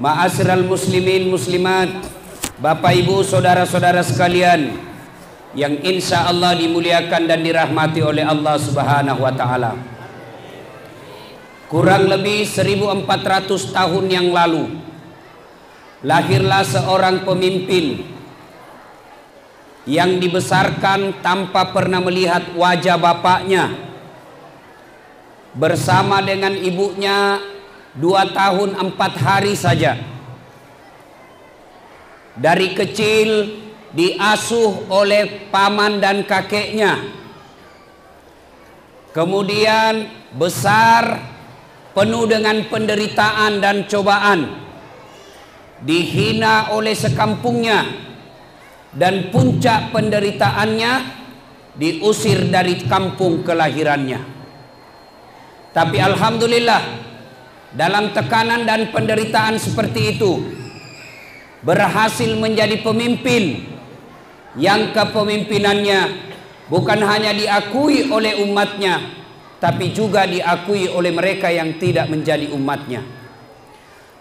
Ma'asyiral muslimin muslimat, Bapak Ibu saudara-saudara sekalian yang insya Allah dimuliakan dan dirahmati oleh Allah Subhanahu wa taala. Kurang lebih 1400 tahun yang lalu lahirlah seorang pemimpin yang dibesarkan tanpa pernah melihat wajah bapaknya, bersama dengan ibunya 2 tahun 4 hari saja. Dari kecil diasuh oleh paman dan kakeknya, kemudian besar penuh dengan penderitaan dan cobaan, dihina oleh sekampungnya, dan puncak penderitaannya diusir dari kampung kelahirannya. Tapi alhamdulillah, dalam tekanan dan penderitaan seperti itu berhasil menjadi pemimpin yang kepemimpinannya bukan hanya diakui oleh umatnya, tapi juga diakui oleh mereka yang tidak menjadi umatnya.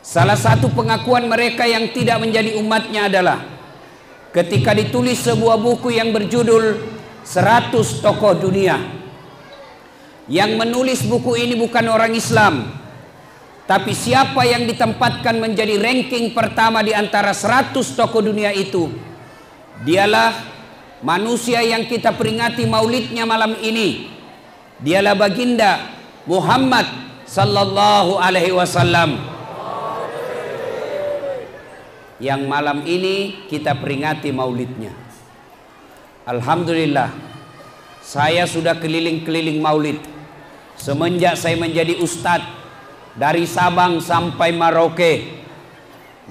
Salah satu pengakuan mereka yang tidak menjadi umatnya adalah ketika ditulis sebuah buku yang berjudul 100 Tokoh Dunia. Yang menulis buku ini bukan orang Islam, tapi siapa yang ditempatkan menjadi ranking pertama di antara 100 tokoh dunia itu, dialah manusia yang kita peringati maulidnya malam ini. Dialah baginda Muhammad sallallahu alaihi wasallam, yang malam ini kita peringati maulidnya. Alhamdulillah, saya sudah keliling-keliling maulid semenjak saya menjadi ustadz. Dari Sabang sampai Merauke,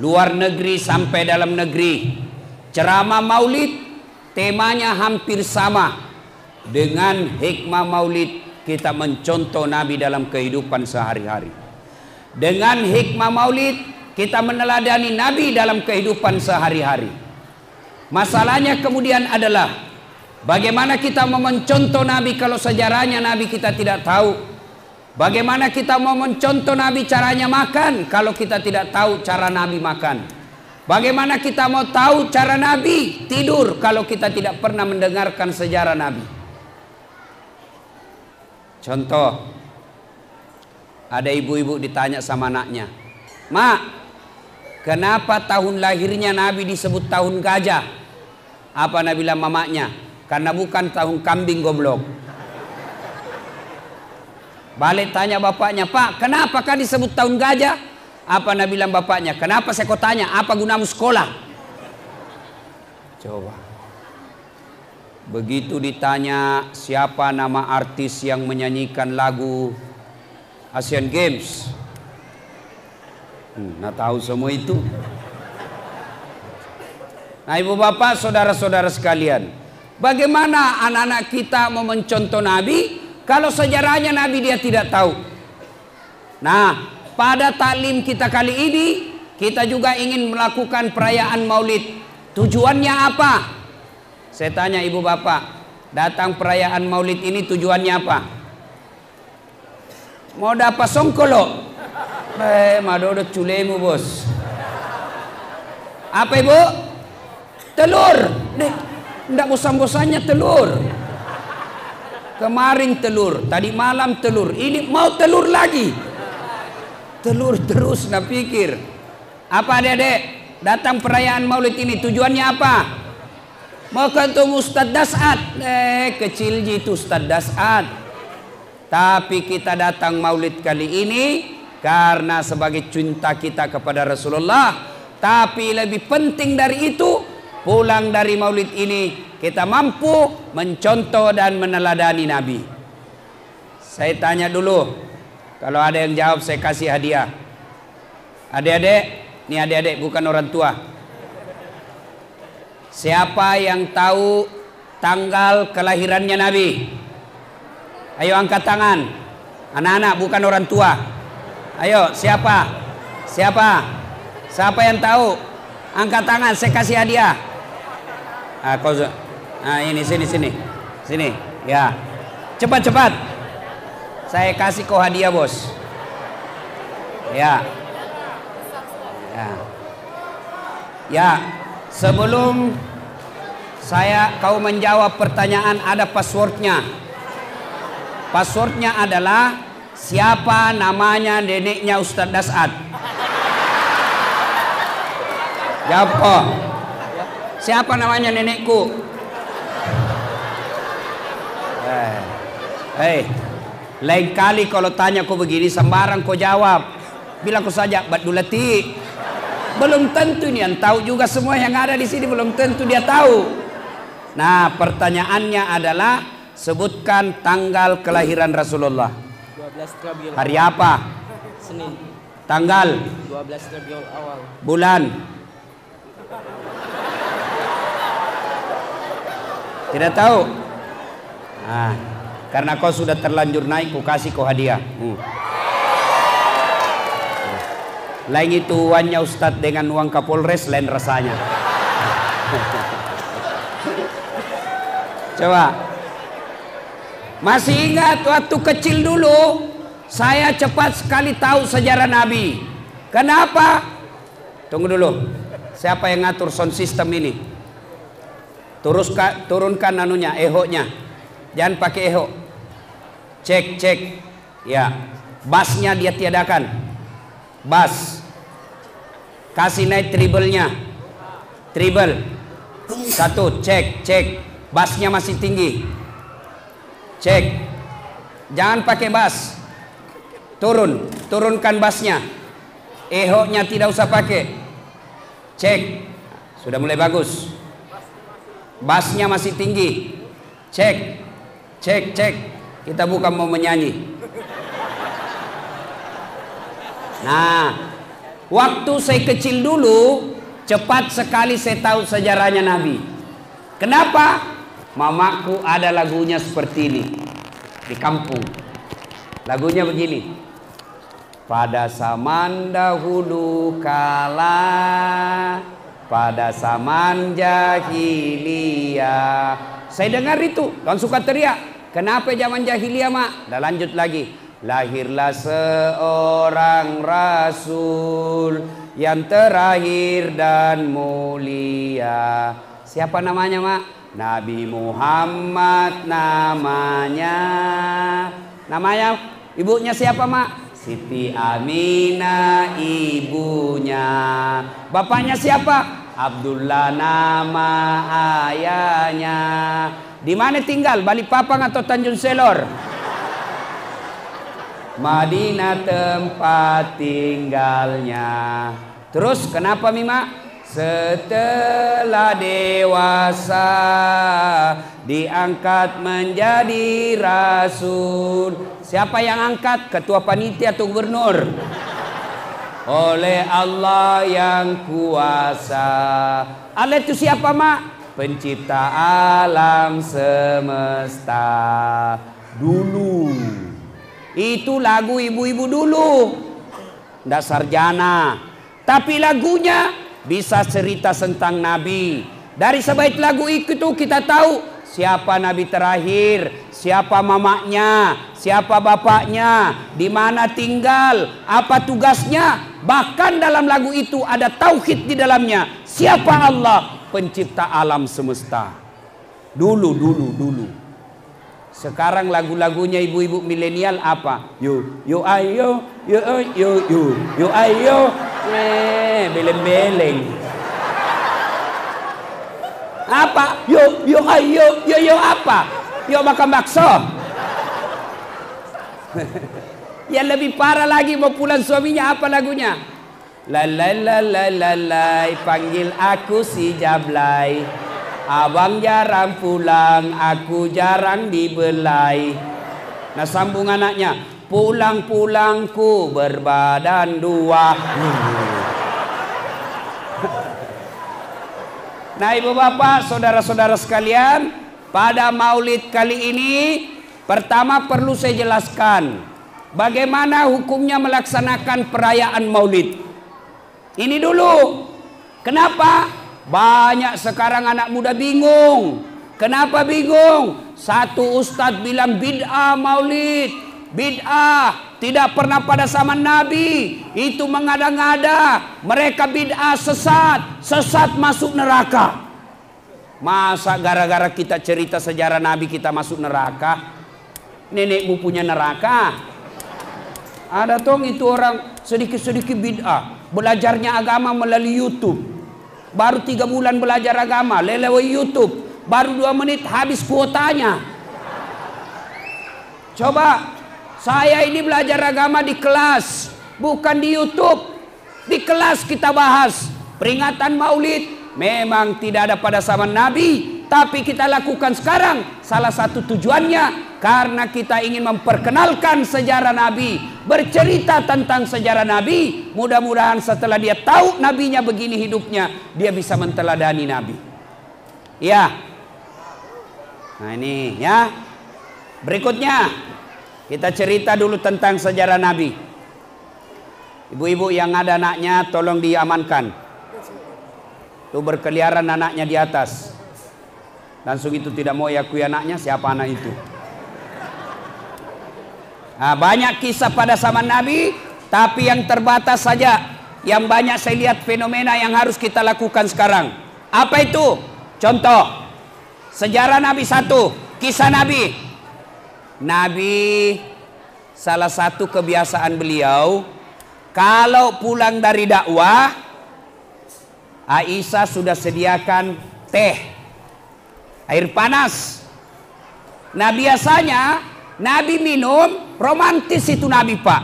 luar negeri sampai dalam negeri, ceramah maulid temanya hampir sama. Dengan hikmah maulid kita mencontoh Nabi dalam kehidupan sehari-hari. Dengan hikmah maulid kita meneladani Nabi dalam kehidupan sehari-hari. Masalahnya kemudian adalah bagaimana kita mau mencontoh Nabi kalau sejarahnya Nabi kita tidak tahu. Bagaimana kita mau mencontoh Nabi caranya makan kalau kita tidak tahu cara Nabi makan? Bagaimana kita mau tahu cara Nabi tidur kalau kita tidak pernah mendengarkan sejarah Nabi? Contoh, ada ibu-ibu ditanya sama anaknya, "Mak, kenapa tahun lahirnya Nabi disebut tahun gajah?" Apa Nabi bilang mamanya? "Karena bukan tahun kambing goblok." Balik tanya bapaknya, "Pak, kenapa kan disebut tahun gajah?" Apa Nabi bilang bapaknya? "Kenapa saya kau tanya? Apa gunamu sekolah?" Coba. Begitu ditanya siapa nama artis yang menyanyikan lagu Asian Games, nah tahu semua itu. Nah ibu bapak saudara-saudara sekalian, bagaimana anak-anak kita mau mencontoh Nabi kalau sejarahnya Nabi dia tidak tahu? Nah, pada taklim kita kali ini, kita juga ingin melakukan perayaan maulid. Tujuannya apa? Saya tanya ibu bapak, datang perayaan maulid ini tujuannya apa? Mau dapat songkolo? Madodo culemu bos. Apa ibu? Telur. Nggak bosan-bosannya telur. Kemarin telur, tadi malam telur, ini mau telur lagi. Telur terus, nah pikir. Apa adik-adik? Datang perayaan maulid ini tujuannya apa? Mau ketemu Ustaz Das'ad. Kecil gitu Ustaz Das'ad. Tapi kita datang maulid kali ini karena sebagai cinta kita kepada Rasulullah. Tapi lebih penting dari itu, pulang dari maulid ini kita mampu mencontoh dan meneladani Nabi. Saya tanya dulu, kalau ada yang jawab saya kasih hadiah. Adik-adik, ini adik-adik bukan orang tua. Siapa yang tahu tanggal kelahirannya Nabi? Ayo angkat tangan. Anak-anak bukan orang tua. Ayo, siapa? Siapa? Siapa yang tahu? Angkat tangan, saya kasih hadiah. Nah ini sini. Ya, cepat. Saya kasih kau hadiah bos. Ya. Sebelum kau menjawab pertanyaan, ada passwordnya. Passwordnya adalah siapa namanya neneknya Ustadz Dasad. Jawab kok. Siapa namanya nenekku? Lain kali kalau tanya kau begini sembarang kau jawab. Bilang kau saja Badulati. Belum tentu nih yang tahu juga, semua yang ada di sini belum tentu dia tahu. Nah, pertanyaannya adalah sebutkan tanggal kelahiran Rasulullah. 12 Rabiul Hari apa? Senin. Tanggal? 12 Rabiul Awal. Bulan? Tidak tahu? Nah, karena kau sudah terlanjur naik, ku kasih kau hadiah. Lain itu uangnya Ustadz dengan uang Kapolres, lain rasanya. Coba. Masih ingat waktu kecil dulu saya cepat sekali tahu sejarah Nabi. Kenapa? Tunggu dulu. Siapa yang ngatur sound system ini? Turunkan anunya, eho-nya. Jangan pakai eho. Cek. Ya. Bassnya dia tiadakan. Bass. Kasih naik treble-nya. Treble. 1, cek. Bassnya masih tinggi. Cek. Jangan pakai bass. Turunkan bassnya. Eho-nya tidak usah pakai. Cek. Sudah mulai bagus. Bassnya masih tinggi. Cek. Kita bukan mau menyanyi. Nah, waktu saya kecil dulu cepat sekali saya tahu sejarahnya Nabi. Kenapa? Mamaku ada lagunya seperti ini di kampung. Lagunya begini. Pada zaman dahulu kala, pada zaman jahiliyah. Saya dengar itu, kan suka teriak. Kenapa zaman jahiliyah, Mak? Dah lanjut lagi. Lahirlah seorang rasul yang terakhir dan mulia. Siapa namanya, Mak? Nabi Muhammad namanya. Namanya ibunya siapa, Mak? Siti Aminah ibunya. Bapaknya siapa? Abdullah nama ayahnya. Di mana tinggal? Balikpapan atau Tanjung Selor? Madinah tempat tinggalnya. Terus kenapa Mima? Setelah dewasa diangkat menjadi rasul. Siapa yang angkat? Ketua panitia atau gubernur? Oleh Allah yang kuasa. Allah itu siapa, Mak? Pencipta alam semesta dulu. Itu lagu ibu-ibu dulu. Nggak sarjana. Tapi lagunya bisa cerita tentang Nabi. Dari sebaik lagu itu kita tahu siapa Nabi terakhir, siapa mamaknya, siapa bapaknya, di mana tinggal, apa tugasnya. Bahkan dalam lagu itu ada tauhid di dalamnya. Siapa Allah? Pencipta alam semesta. Dulu. Sekarang lagu-lagunya ibu-ibu milenial apa? Yo ayo, yo ayo, beleng-beleng. Apa? Yo ayo, yo apa? Yo makan bakso. Yang lebih parah lagi, mau pulang suaminya, apa lagunya? La panggil aku si Jablay. Abang jarang pulang, aku jarang dibelai. Nah sambung anaknya, pulang-pulangku berbadan dua. Nah ibu bapak, saudara-saudara sekalian, pada maulid kali ini pertama perlu saya jelaskan bagaimana hukumnya melaksanakan perayaan maulid. Ini dulu. Kenapa? Banyak sekarang anak muda bingung. Kenapa bingung? Satu ustadz bilang bid'ah maulid, bid'ah, tidak pernah pada zaman Nabi, itu mengada-ngada, mereka bid'ah, sesat masuk neraka. Masa gara-gara kita cerita sejarah Nabi kita masuk neraka? Nenekmu punya neraka? Ada tong itu orang sedikit-sedikit bid'ah, belajarnya agama melalui YouTube. Baru 3 bulan belajar agama lewat YouTube, baru 2 menit habis kuotanya. Coba, saya ini belajar agama di kelas, bukan di YouTube. Di kelas kita bahas peringatan maulid. Memang tidak ada pada zaman Nabi, tapi kita lakukan sekarang. Salah satu tujuannya karena kita ingin memperkenalkan sejarah Nabi, bercerita tentang sejarah Nabi. Mudah-mudahan setelah dia tahu nabinya begini hidupnya, dia bisa menteladani Nabi. Ya. Nah ini ya. Berikutnya kita cerita dulu tentang sejarah Nabi. Ibu-ibu yang ada anaknya tolong diamankan. Tuh berkeliaran anaknya di atas. Langsung itu tidak mau akui anaknya, siapa anak itu. Nah, banyak kisah pada zaman Nabi, tapi yang terbatas saja. Yang banyak saya lihat fenomena yang harus kita lakukan sekarang. Apa itu? Contoh, sejarah Nabi 1, kisah Nabi. Nabi, salah satu kebiasaan beliau, kalau pulang dari dakwah, Aisyah sudah sediakan teh, air panas. Nah biasanya Nabi minum, romantis itu Nabi Pak.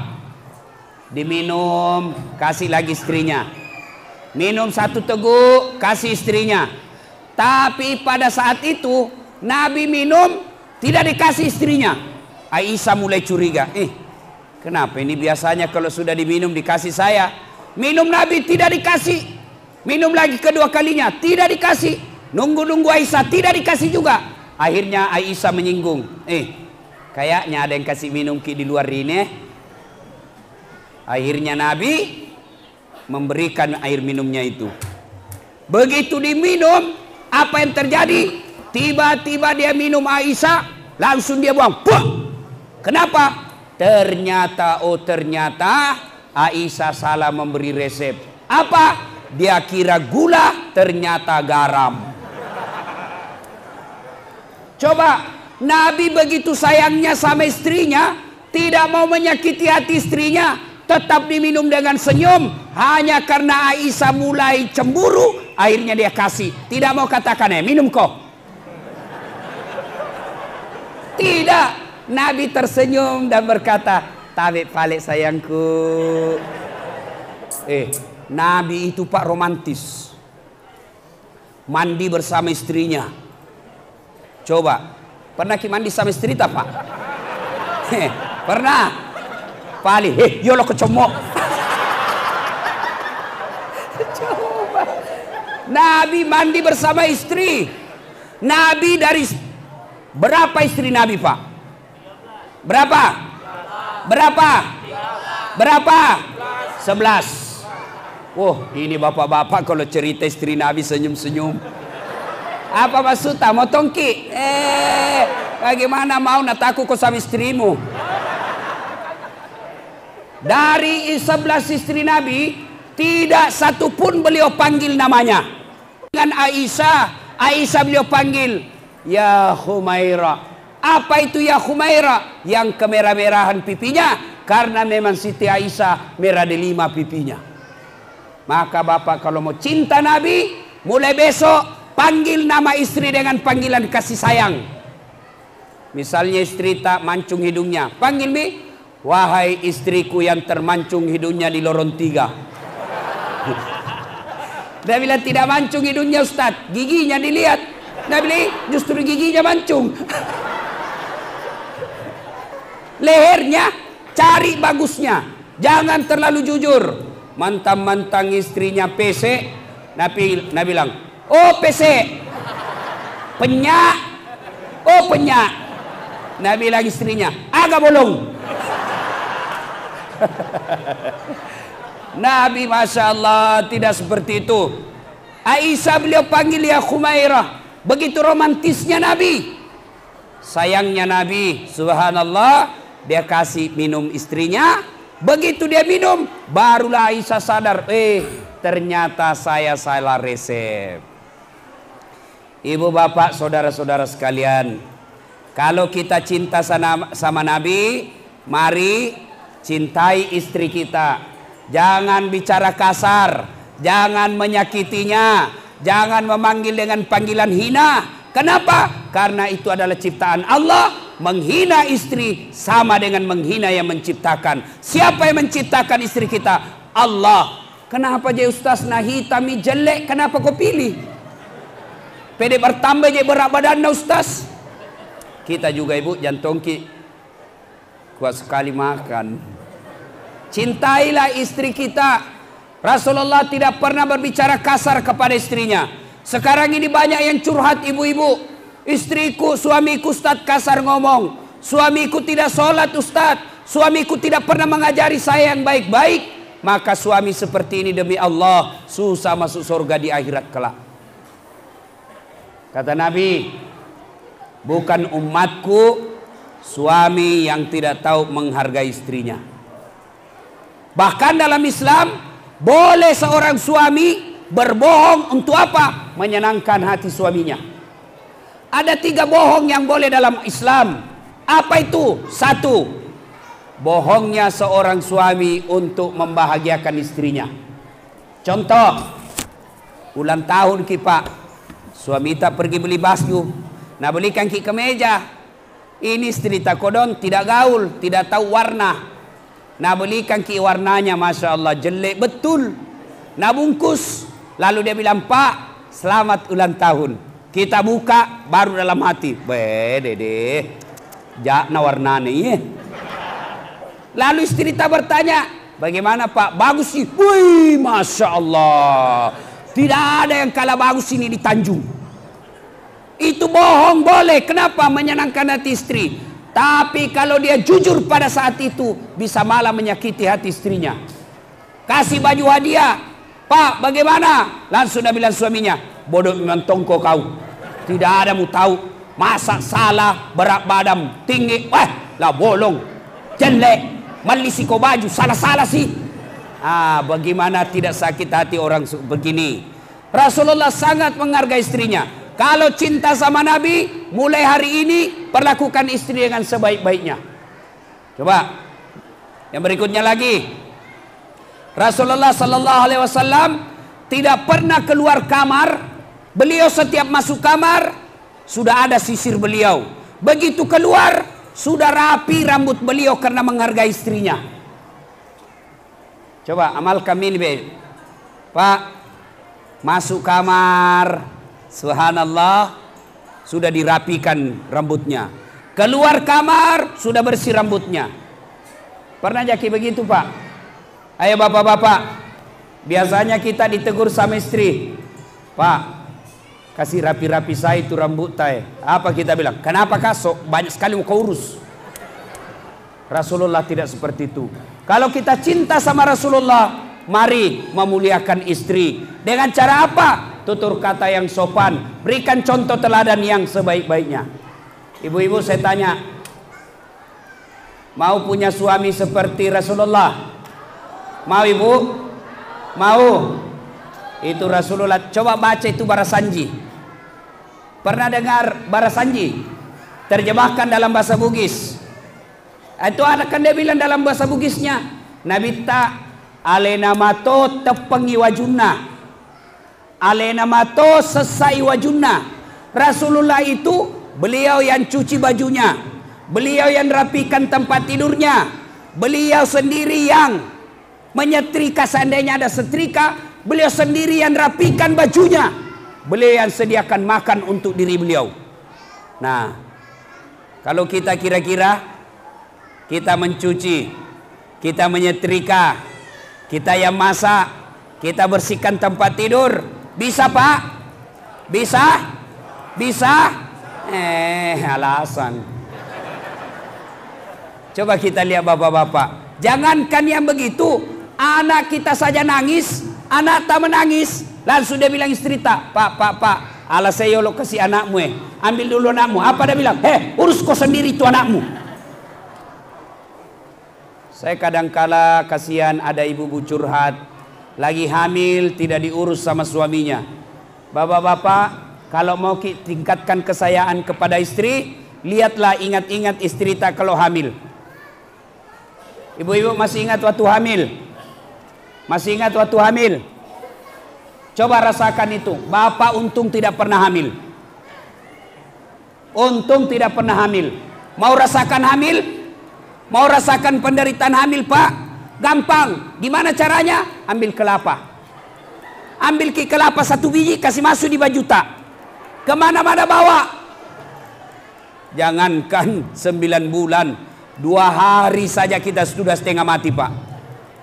Diminum, kasih lagi istrinya. Minum 1 teguk, kasih istrinya. Tapi pada saat itu Nabi minum, tidak dikasih istrinya. Aisyah mulai curiga. Kenapa ini biasanya kalau sudah diminum dikasih saya. Minum Nabi tidak dikasih. Minum lagi kedua kalinya, tidak dikasih. Nunggu-nunggu Aisyah, tidak dikasih juga. Akhirnya Aisyah menyinggung. Kayaknya ada yang kasih minum di luar ini. Akhirnya Nabi memberikan air minumnya itu. Begitu diminum, apa yang terjadi? Tiba-tiba dia minum Aisyah, langsung dia buang. Puh! Kenapa? Ternyata Aisyah salah memberi resep. Apa? Dia kira gula, ternyata garam. Coba, Nabi begitu sayangnya sama istrinya, tidak mau menyakiti hati istrinya, tetap diminum dengan senyum. Hanya karena Aisyah mulai cemburu, akhirnya dia kasih. Tidak mau katakan, minum kok. Tidak, Nabi tersenyum dan berkata, tabik palik sayangku. Nabi itu Pak romantis. Mandi bersama istrinya. Coba, pernah mandi sama istri tak Pak? Pernah? Pali, yolo kecomok. Coba. Nabi mandi bersama istri. Nabi dari berapa istri Nabi Pak? Berapa? 11. Ini bapak-bapak kalau cerita istri Nabi senyum-senyum. Apa maksudnya? Mau tongki? Bagaimana mau nataku kau sama istrimu? Dari 11 istri Nabi, tidak satu pun beliau panggil namanya. Dengan Aisyah beliau panggil, Ya Humaira. Apa itu Ya Humaira? Yang kemerah-merahan pipinya, karena memang Siti Aisyah merah delima pipinya. Maka bapak kalau mau cinta Nabi, mulai besok panggil nama istri dengan panggilan kasih sayang. Misalnya istri tak mancung hidungnya, panggil mi, wahai istriku yang termancung hidungnya di lorong 3. Dia bilang tidak mancung hidungnya Ustaz, giginya dilihat. Dia bilang justru giginya mancung. Lehernya cari bagusnya, jangan terlalu jujur. Mantang-mantang istrinya PC, Nabi bilang, oh PC, penyak, oh penyak. Nabi bilang istrinya, agak bolong. Nabi Masya Allah tidak seperti itu. Aisyah beliau panggil Ya Humairah. Begitu romantisnya Nabi. Sayangnya Nabi, subhanallah, dia kasih minum istrinya. Begitu dia minum, barulah Aisyah sadar, ternyata saya salah resep. Ibu bapak saudara-saudara sekalian, kalau kita cinta sama Nabi, mari cintai istri kita. Jangan bicara kasar, jangan menyakitinya, jangan memanggil dengan panggilan hina. Kenapa? Karena itu adalah ciptaan Allah. Menghina istri sama dengan menghina yang menciptakan. Siapa yang menciptakan istri kita? Allah. Kenapa je Ustaz nah hitam jelek? Kenapa kau pilih? Pede bertambah je berat badan Ustaz. Kita juga ibu jantung ki kuat sekali makan. Cintailah istri kita. Rasulullah tidak pernah berbicara kasar kepada istrinya. Sekarang ini banyak yang curhat ibu-ibu. Istriku, suamiku Ustaz kasar ngomong. Suamiku tidak sholat Ustaz. Suamiku tidak pernah mengajari saya yang baik-baik. Maka suami seperti ini demi Allah susah masuk surga di akhirat kelak. Kata Nabi, bukan umatku suami yang tidak tahu menghargai istrinya. Bahkan dalam Islam boleh seorang suami berbohong untuk apa? Menyenangkan hati suaminya. Ada 3 bohong yang boleh dalam Islam. Apa itu? 1, bohongnya seorang suami untuk membahagiakan istrinya. Contoh, ulang tahun ki pak, suami tak pergi beli baju, nah belikan ki kemeja. Ini istri tak kodon, tidak gaul, tidak tahu warna. Nah belikan ki warnanya, masya Allah jelek betul. Nah bungkus, lalu dia bilang, Pak selamat ulang tahun. Kita buka, baru dalam hati, dede, jakna warnanya iya. Lalu istri tak bertanya, bagaimana Pak? Bagus sih. Wih, masya Allah. Tidak ada yang kalah bagus ini di Tanjung. Itu bohong boleh. Kenapa? Menyenangkan hati istri. Tapi kalau dia jujur pada saat itu, bisa malah menyakiti hati istrinya. Kasih baju hadiah, Pak bagaimana? Langsung dia bilang suaminya, bodoh memang tongko kau. Tidak ada mu tahu. Masa salah, berat badan, tinggi, lah bolong, jelek, melisi kau baju, salah-salah sih. Bagaimana tidak sakit hati orang begini. Rasulullah sangat menghargai istrinya. Kalau cinta sama Nabi, mulai hari ini perlakukan istri dengan sebaik-baiknya. Coba yang berikutnya lagi. Rasulullah sallallahu alaihi wasallam tidak pernah keluar kamar. Beliau setiap masuk kamar sudah ada sisir beliau. Begitu keluar sudah rapi rambut beliau karena menghargai istrinya. Coba amalkan ini be. Pak masuk kamar, subhanallah, sudah dirapikan rambutnya. Keluar kamar sudah bersih rambutnya. Pernah jadi begitu Pak? Ayo bapak-bapak, biasanya kita ditegur sama istri, Pak kasih rapi-rapi saya itu rambut saya. Apa kita bilang? Kenapa kasok? Banyak sekali mau kau urus. Rasulullah tidak seperti itu. Kalau kita cinta sama Rasulullah, mari memuliakan istri. Dengan cara apa? Tutur kata yang sopan. Berikan contoh teladan yang sebaik-baiknya. Ibu-ibu saya tanya, mau punya suami seperti Rasulullah? Mau ibu? Mau? Itu Rasulullah. Coba baca itu Barasanji. Pernah dengar Barasanji? Terjemahkan dalam bahasa Bugis. Itu akan dia bilang dalam bahasa Bugisnya, Nabi ta alena mato tepengi wajunna, alena mato sesai wajunna. Rasulullah itu beliau yang cuci bajunya, beliau yang rapikan tempat tidurnya, beliau sendiri yang menyetrika seandainya ada setrika, beliau sendiri yang rapikan bajunya, beliau yang sediakan makan untuk diri beliau. Nah, kalau kita kira-kira kita mencuci, kita menyetrika, kita yang masak, kita bersihkan tempat tidur, bisa Pak? Bisa? Bisa? Alasan. Coba kita lihat bapak-bapak, jangankan yang begitu, anak kita saja nangis, anak tak menangis, langsung dia bilang istri tak, Pak, Ala saya lo kasih anakmu ambil dulu anakmu. Apa dia bilang? Urus kau sendiri itu anakmu. Saya kadangkala kasihan ada ibu-ibu curhat, lagi hamil tidak diurus sama suaminya. Bapak-bapak, kalau mau tingkatkan kesayaan kepada istri, lihatlah, ingat-ingat istri tak kalau hamil. Ibu-ibu masih ingat waktu hamil? Masih ingat waktu hamil? Coba rasakan itu. Bapak untung tidak pernah hamil. Untung tidak pernah hamil. Mau rasakan hamil? Mau rasakan penderitaan hamil, Pak? Gampang. Gimana caranya? Ambil kelapa. Ambil kelapa 1 biji, kasih masuk di baju tak. Kemana-mana bawa. Jangankan 9 bulan, 2 hari saja kita sudah setengah mati, Pak.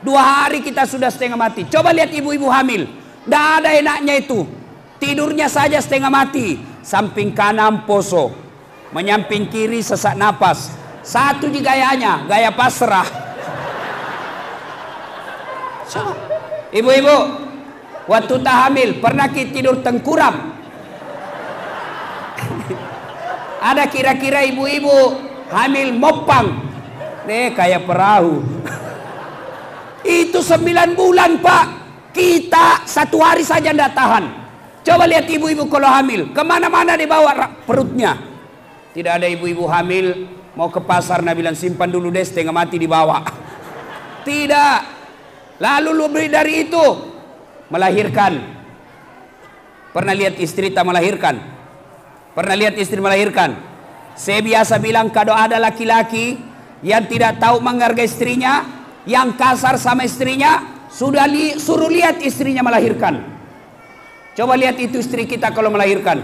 2 hari kita sudah setengah mati. Coba lihat ibu-ibu hamil. Tidak ada enaknya itu. Tidurnya saja setengah mati. Samping kanan poso, menyamping kiri sesak napas. Satu di gayanya, gaya pasrah. Ibu-ibu, waktu tak hamil pernah kita tidur tengkurap? Ada kira-kira ibu-ibu hamil mopang? Kayak perahu. Itu 9 bulan, Pak. Kita 1 hari saja tidak tahan. Coba lihat ibu-ibu kalau hamil, kemana-mana dibawa perutnya. Tidak ada ibu-ibu hamil mau ke pasar, nah bilang simpan dulu deh setengah mati dibawa. Tidak. Lalu lebih dari itu, melahirkan. Pernah lihat istri tak melahirkan? Pernah lihat istri melahirkan? Saya biasa bilang kalau ada laki-laki yang tidak tahu menghargai istrinya, yang kasar sama istrinya, suruh lihat istrinya melahirkan. Coba lihat itu istri kita kalau melahirkan.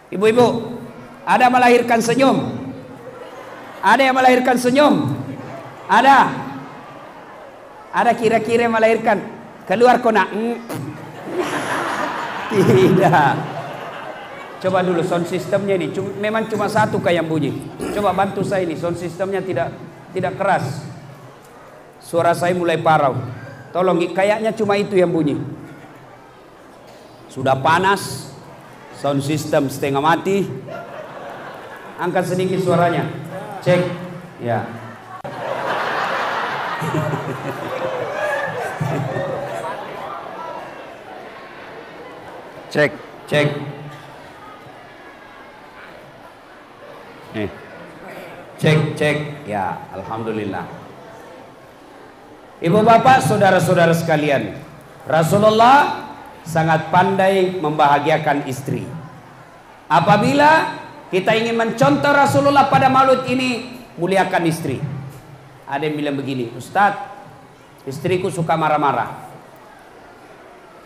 Ibu-ibu, ada melahirkan senyum? Ada yang melahirkan senyum? Ada? Ada kira-kira yang melahirkan keluar kona? Tidak. Coba dulu sound systemnya ini, memang cuma 1 kayak yang bunyi. Coba bantu saya ini, sound systemnya tidak keras. Suara saya mulai parau. Tolong, kayaknya cuma itu yang bunyi. Sudah panas, sound system setengah mati. Angkat sedikit suaranya. Cek. Ya. Cek. Cek. Ya, alhamdulillah. Ibu bapak, saudara-saudara sekalian, Rasulullah sangat pandai membahagiakan istri. Apabila kita ingin mencontoh Rasulullah pada maulid ini, muliakan istri. Ada yang bilang begini, Ustadz, istriku suka marah-marah.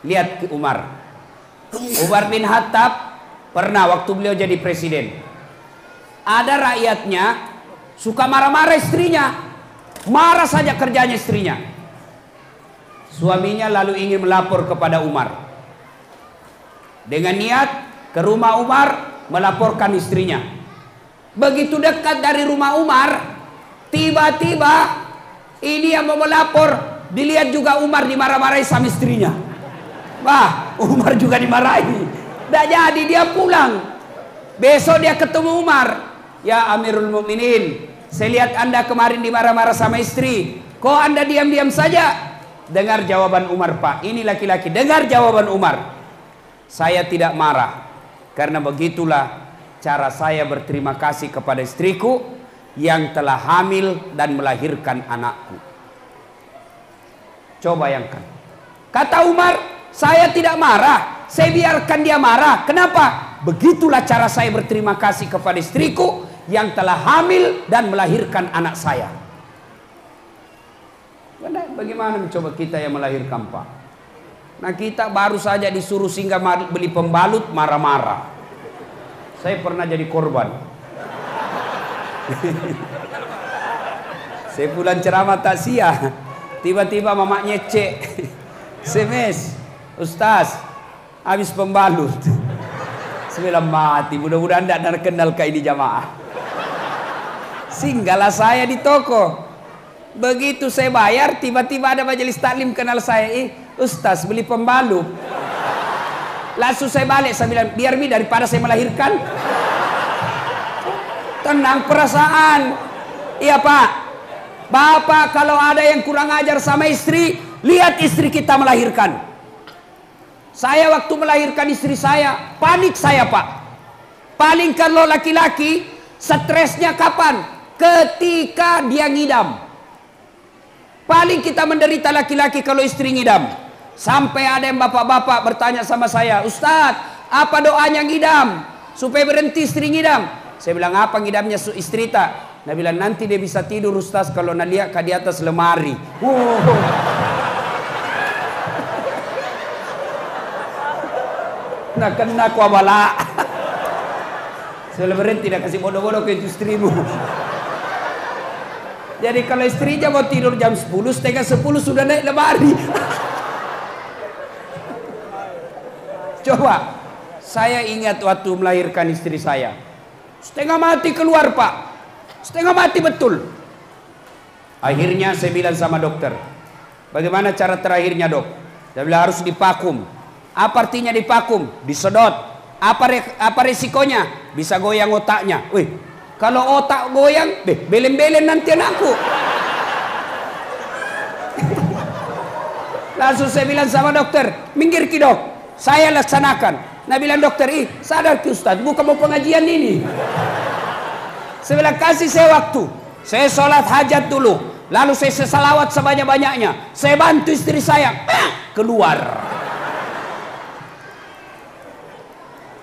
Lihat ke Umar. Umar bin Khattab pernah waktu beliau jadi presiden, ada rakyatnya suka marah-marah istrinya. Marah saja kerjanya istrinya. Suaminya lalu ingin melapor kepada Umar. Dengan niat ke rumah Umar melaporkan istrinya. Begitu dekat dari rumah Umar, tiba-tiba ini yang mau melapor, dilihat juga Umar dimarah-marahi sama istrinya. Wah, Umar juga dimarahi. Tidak jadi, dia pulang. Besok dia ketemu Umar. Ya Amirul Mukminin, saya lihat Anda kemarin dimarah-marah sama istri. Kok Anda diam-diam saja? Dengar jawaban Umar, Pak. Ini laki-laki. Dengar jawaban Umar. Saya tidak marah, karena begitulah cara saya berterima kasih kepada istriku yang telah hamil dan melahirkan anakku. Coba bayangkan. Kata Umar, saya tidak marah, saya biarkan dia marah. Kenapa? Begitulah cara saya berterima kasih kepada istriku yang telah hamil dan melahirkan anak saya. Bagaimana mencoba kita yang melahirkan, Pak? Nah, kita baru saja disuruh singgah beli pembalut, marah-marah. Saya pernah jadi korban. Saya pulang ceramah takziah, tiba-tiba mamanya cek, SMS, Ustaz, habis pembalut. Saya bilang mati, mudah-mudahan tidak kenal ke ini jamaah. Singgahlah saya di toko. Begitu saya bayar, tiba-tiba ada majelis taklim kenal saya. Ustaz, beli pembalut. Langsung saya balik, saya bilang, biar Mi daripada saya melahirkan. Tenang perasaan. Iya Pak. Bapak kalau ada yang kurang ajar sama istri, lihat istri kita melahirkan. Saya waktu melahirkan istri saya, panik saya Pak. Paling kalau laki-laki, stresnya kapan? Ketika dia ngidam. Paling kita menderita laki-laki kalau istri ngidam. Sampai ada yang bapak-bapak bertanya sama saya, Ustadz, apa doanya ngidam? Supaya berhenti istri ngidam. Saya bilang, apa ngidamnya istri tak? Dia bilang, nanti dia bisa tidur Ustaz kalau lihat di atas lemari. Nah kena kuabala. Saya berhenti, dia kasih bodoh-bodoh ke istrimu. Jadi kalau istrinya mau tidur jam 10, setengah 10 sudah naik lemari. Coba, saya ingat waktu melahirkan istri saya. Setengah mati keluar Pak. Setengah mati betul. Akhirnya saya bilang sama dokter, bagaimana cara terakhirnya dok? Dia bilang harus dipakum. Apa artinya dipakum? Disedot. Apa resikonya? Bisa goyang otaknya. Wih, kalau otak goyang, belen-belen nanti anakku. Langsung saya bilang sama dokter, minggir ki dok, saya laksanakan. Nah bilang dokter, sadar ki Ustaz, bukan mau pengajian ini. Saya bilang kasih saya waktu. Saya sholat hajat dulu, lalu saya salawat sebanyak-banyaknya. Saya bantu istri saya keluar.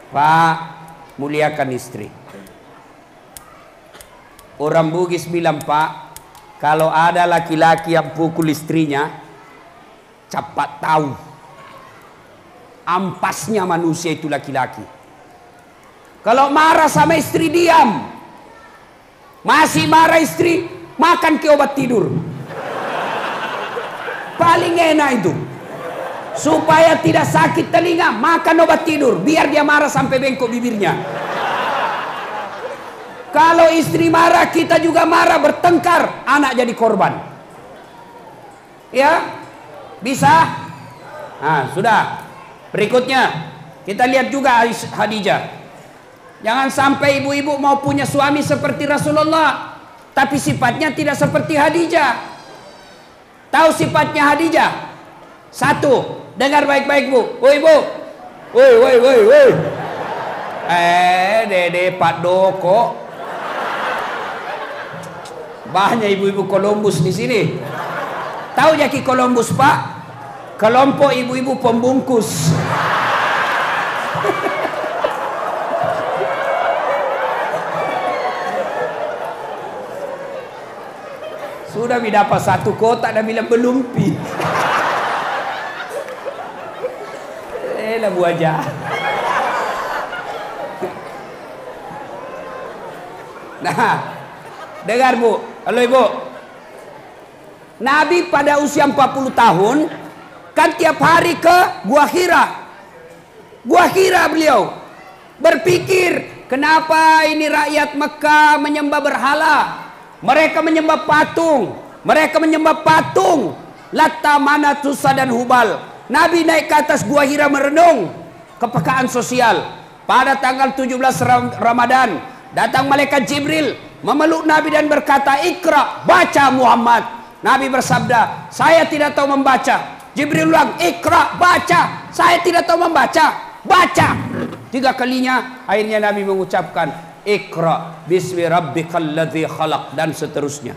Pak, muliakan istri. Orang Bugis bilang Pak, kalau ada laki-laki yang pukul istrinya, cepat tahu ampasnya manusia itu laki-laki. Kalau marah sama istri diam, masih marah istri, makan ke obat tidur. Paling enak itu. Supaya tidak sakit telinga, makan obat tidur, biar dia marah sampai bengkok bibirnya. Kalau istri marah, kita juga marah, bertengkar, anak jadi korban. Ya, bisa. Nah, sudah. Berikutnya, kita lihat juga Khadijah. Jangan sampai ibu-ibu mau punya suami seperti Rasulullah, tapi sifatnya tidak seperti Khadijah. Tahu sifatnya Khadijah? Satu, dengar baik-baik Bu. Woi Bu. Woi. Dede Pak Doko. Banyak ibu-ibu Columbus di sini. Tahu Jaki Columbus Pak? Kelompok ibu-ibu pembungkus. Sudah dapat satu kotak dan bilang belum pi. Lah Bu aja. Nah, dengar Bu. Halo Ibu. Nabi pada usia 40 tahun kan tiap hari ke Gua Hira. Gua Hira beliau berpikir, kenapa ini rakyat Mekah menyembah berhala? Mereka menyembah patung. Mereka menyembah patung Latta, Manat, Uzza dan Hubal. Nabi naik ke atas Gua Hira merenung. Kepekaan sosial. Pada tanggal 17 Ramadan datang malaikat Jibril memeluk Nabi dan berkata, Iqra, baca Muhammad. Nabi bersabda, saya tidak tahu membaca. Jibril ulang, Iqra, baca. Saya tidak tahu membaca. Baca. 3 kalinya akhirnya Nabi mengucapkan, Iqra bismi rabbikal ladzi khalaq, dan seterusnya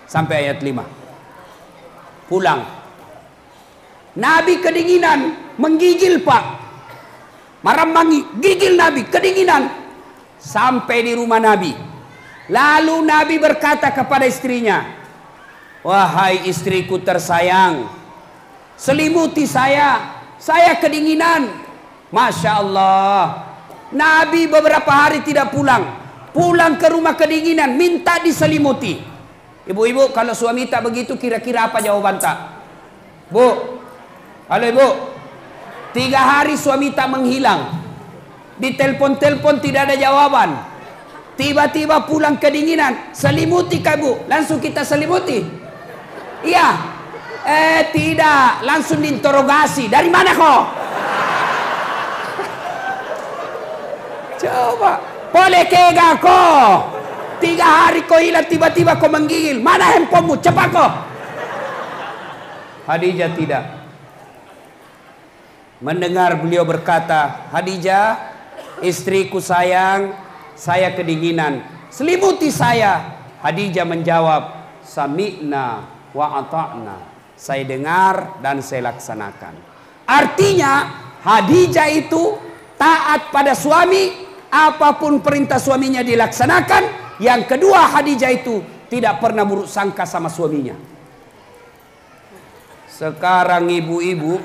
sampai ayat 5. Pulang. Nabi kedinginan, menggigil Pak. Maramangi, gigil Nabi, kedinginan. Sampai di rumah Nabi. Lalu Nabi berkata kepada istrinya, wahai istriku tersayang, selimuti saya kedinginan. Masya Allah. Nabi beberapa hari tidak pulang. Pulang ke rumah kedinginan, minta diselimuti. Ibu-ibu, kalau suami tak begitu, kira-kira apa jawaban tak? Bu, halo Ibu. 3 hari suami tak menghilang. Ditelepon-telepon tidak ada jawaban. Tiba-tiba pulang kedinginan, selimuti kah Bu? Langsung kita selimuti. Iya. Tidak, langsung diinterogasi. Dari mana kau? Coba. Boleh kega kau. 3 hari kau hilang, tiba-tiba kau menggigil. Mana handphonemu? Cepat kau. Khadijah tidak. Mendengar beliau berkata, Khadijah, istriku sayang, saya kedinginan. Selimuti saya. Khadijah menjawab, sami'na wa ata'na. Saya dengar dan saya laksanakan. Artinya, Khadijah itu taat pada suami, apapun perintah suaminya dilaksanakan. Yang kedua, Khadijah itu tidak pernah buruk sangka sama suaminya. Sekarang ibu-ibu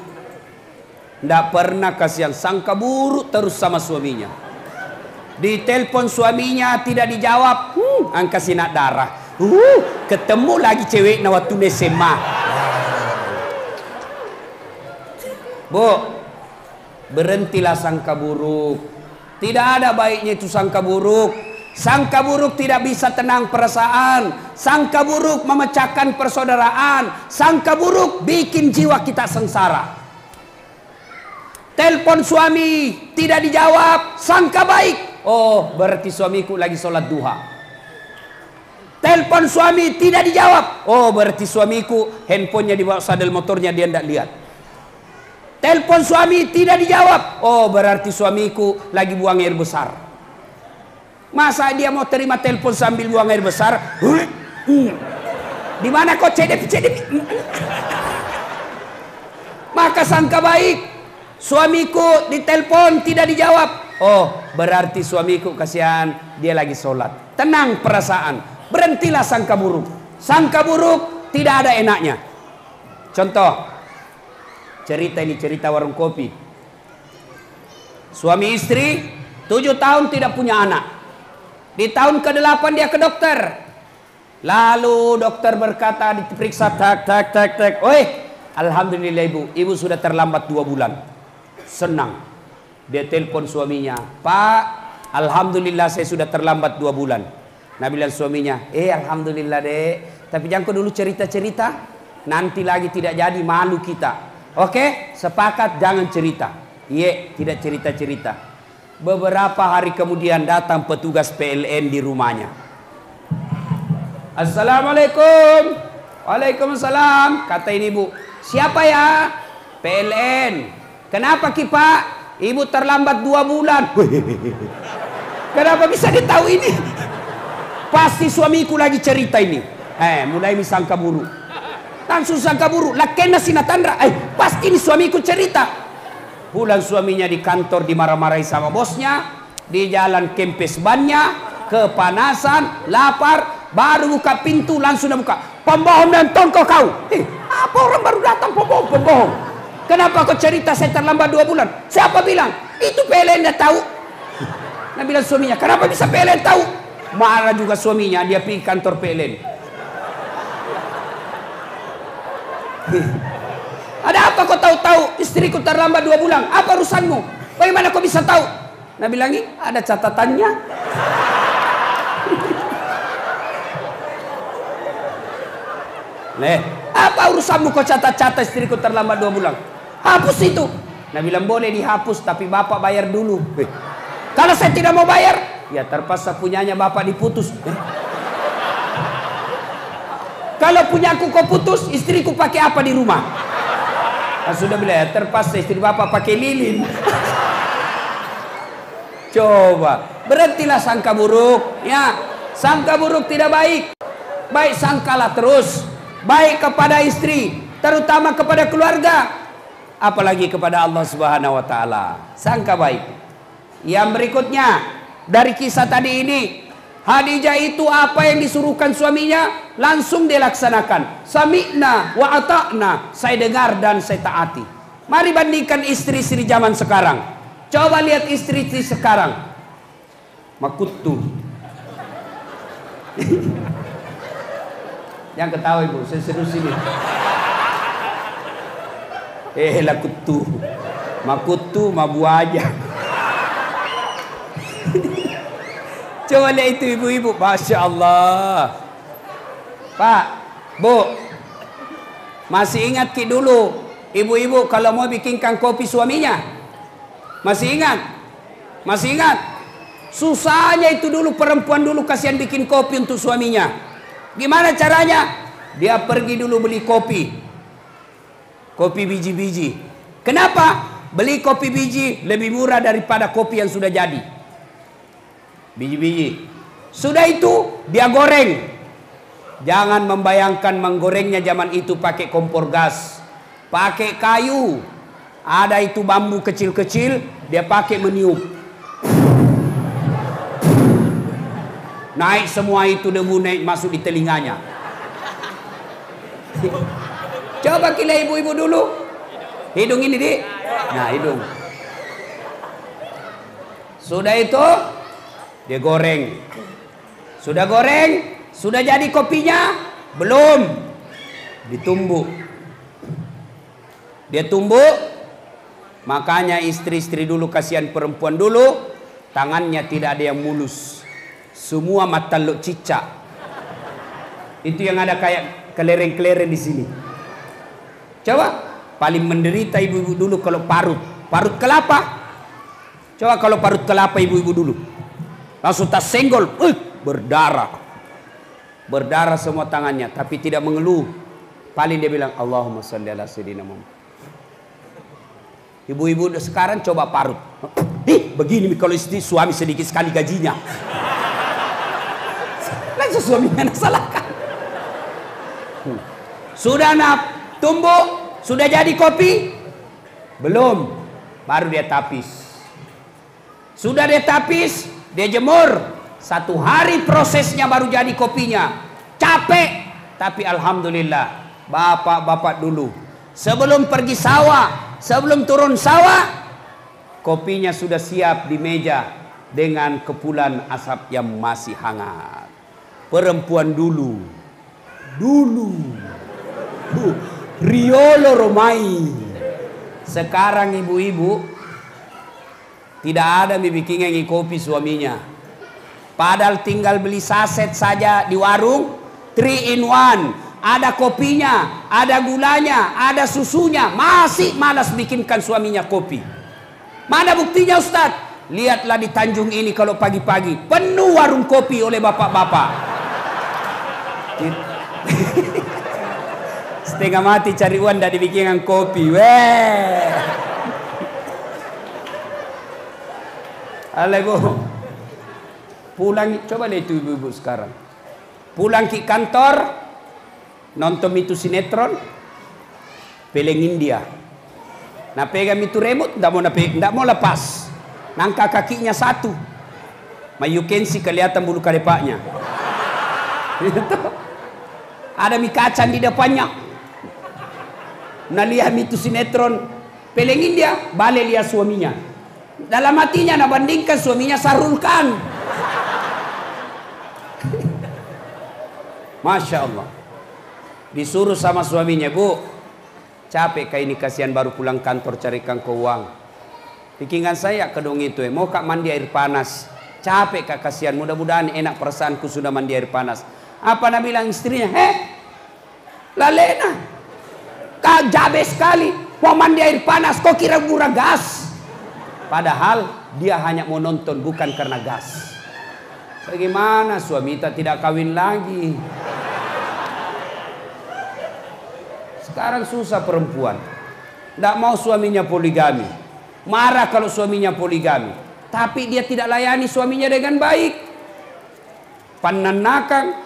tidak pernah kasih yang sangka buruk terus sama suaminya. Ditelepon suaminya tidak dijawab, angka sinak darah. Ketemu lagi cewek na waktu SMA. Bu, berhentilah sangka buruk. Tidak ada baiknya itu sangka buruk. Sangka buruk tidak bisa tenang perasaan. Sangka buruk memecahkan persaudaraan. Sangka buruk bikin jiwa kita sengsara. Telepon suami tidak dijawab, sangka baik. Oh, berarti suamiku lagi sholat duha. Telepon suami tidak dijawab. Oh, berarti suamiku handphonenya di bawah sadel motornya dia tidak lihat. Telepon suami tidak dijawab. Oh, berarti suamiku lagi buang air besar. Masa dia mau terima telepon sambil buang air besar? Di mana kau cedep? Maka sangka baik. Suamiku ditelepon tidak dijawab. Oh, berarti suamiku kasihan, dia lagi sholat. Tenang perasaan. Berhentilah sangka buruk. Sangka buruk tidak ada enaknya. Contoh, cerita ini cerita warung kopi. Suami istri 7 tahun tidak punya anak. Di tahun ke-8 dia ke dokter. Lalu dokter berkata, diperiksa tak. Oi, alhamdulillah ibu sudah terlambat 2 bulan. Senang. Dia telepon suaminya, Pak, alhamdulillah saya sudah terlambat 2 bulan. Nah, bilang suaminya, alhamdulillah dek, tapi jangan kau dulu cerita-cerita, nanti lagi tidak jadi, malu kita. Oke, sepakat jangan cerita. Iya, tidak cerita-cerita. Beberapa hari kemudian datang petugas PLN di rumahnya. Assalamualaikum. Waalaikumsalam. Kata ini ibu, siapa ya? PLN. Kenapa Ki Pak? Ibu terlambat 2 bulan. Kenapa bisa ditahu ini? Pasti suamiku lagi cerita ini. Mulai sangka buruk. Langsung sangka buruk. Lakena sinatandra. Pasti ini suamiku cerita. Pulang suaminya di kantor dimarah-marahi sama bosnya. Di jalan kempes bannya. Kepanasan. Lapar. Baru buka pintu langsung buka. Pembohong dan tongkol kau. Apa orang baru datang pembohong? Kenapa kau cerita saya terlambat 2 bulan? Siapa bilang? Itu PLN dah tahu. Nah, bilang suaminya, kenapa bisa PLN tahu? Marah juga suaminya, dia pergi kantor PLN. Ada apa kau tahu-tahu istriku terlambat 2 bulan? Apa urusanmu? Bagaimana kau bisa tahu? Nah, bilangi, ada catatannya. Apa urusanmu kau catat-catat istriku terlambat 2 bulan? Hapus itu. Nah, bilang boleh dihapus, tapi bapak bayar dulu. Kalau saya tidak mau bayar, ya terpaksa punyanya bapak diputus. Kalau punyaku kau putus, istriku pakai apa di rumah? Nah, sudah bilang ya, terpaksa istri bapak pakai lilin. Coba, berhentilah sangka buruk. Ya, sangka buruk tidak baik. Baik sangkalah terus. Baik kepada istri, terutama kepada keluarga. Apalagi kepada Allah Subhanahu wa Ta'ala. Sangka baik. Yang berikutnya, dari kisah tadi ini, Khadijah itu apa yang disuruhkan suaminya langsung dilaksanakan. Sami'na wa ata'na, saya dengar dan saya taati. Mari bandingkan istri-istri zaman sekarang. Coba lihat istri-istri sekarang. Makutu. Yang ketawa ibu, saya serius ini. Lakutu. Makutu mabu aja. Coba lihat itu ibu-ibu, Masya Allah. Pak, Bu, masih ingat Ki dulu ibu-ibu kalau mau bikinkan kopi suaminya? Masih ingat? Masih ingat? Susahnya itu dulu perempuan dulu kasihan bikin kopi untuk suaminya. Gimana caranya? Dia pergi dulu beli kopi. Kopi biji-biji. Kenapa? Beli kopi biji lebih murah daripada kopi yang sudah jadi. Biji-biji. Sudah itu dia goreng. Jangan membayangkan menggorengnya zaman itu pakai kompor gas. Pakai kayu. Ada itu bambu kecil-kecil, dia pakai meniup. Naik semua itu debu naik masuk di telinganya. Coba kira ibu-ibu dulu. Hidung ini, Dik. Nah, hidung. Sudah itu dia goreng. Sudah goreng, sudah jadi kopinya? Belum. Ditumbuk. Dia tumbuk. Makanya istri-istri dulu kasihan perempuan dulu, tangannya tidak ada yang mulus. Semua mata lo cicak. Itu yang ada kayak kelereng-kelereng di sini. Coba paling menderita ibu-ibu dulu kalau parut kelapa. Coba kalau parut kelapa ibu-ibu dulu. Langsung tas senggol, berdarah. Berdarah semua tangannya, tapi tidak mengeluh. Paling dia bilang Allahumma shalli ala sayyidina Muhammad. Ibu-ibu sekarang coba parut. Begini kalau istri suami sedikit sekali gajinya. Langsung suaminya salahkan. Sudah tumbuk, sudah jadi kopi? Belum. Baru dia tapis. Sudah dia tapis, dia jemur. 1 hari prosesnya baru jadi kopinya. Capek, tapi alhamdulillah. Bapak-bapak dulu sebelum pergi sawah, sebelum turun sawah, kopinya sudah siap di meja dengan kepulan asap yang masih hangat. Perempuan dulu Riolo Romai. Sekarang ibu-ibu tidak ada bikin kopi suaminya. Padahal tinggal beli saset saja di warung, 3 in 1. Ada kopinya, ada gulanya, ada susunya. Masih malas bikinkan suaminya kopi. Mana buktinya Ustadz? Lihatlah di Tanjung ini kalau pagi-pagi penuh warung kopi oleh bapak-bapak. Setengah mati cari uang dari bikinan kopi. Weh. Alah bu. Pulang, coba deh itu ibu-ibu sekarang. Pulang ke kantor, nonton itu sinetron, peleng India. Nah pegang itu remote, nggak mau lepas. Nangka kakinya satu. You can see kelihatan bulu kalepaknya. Ada mie kacang di depannya. Nah lihat itu sinetron, peleng India, balik lihat suaminya. Dalam hatinya nak bandingkan suaminya Sahrul Khan. Masya Allah. Disuruh sama suaminya, Bu, capek kayak ini kasihan baru pulang kantor carikan ke uang. Pikiran saya kedong itu, mau kak mandi air panas. Capek kak kasihan, mudah-mudahan enak perasaanku sudah mandi air panas. Apa nak bilang istrinya? Lalena, kak jabe sekali, mau mandi air panas, kok kira murah gas? Padahal dia hanya mau nonton, bukan karena gas. Bagaimana suami kita tidak kawin lagi? Sekarang susah perempuan. Tidak mau suaminya poligami. Marah kalau suaminya poligami. Tapi dia tidak layani suaminya dengan baik. Pananakan.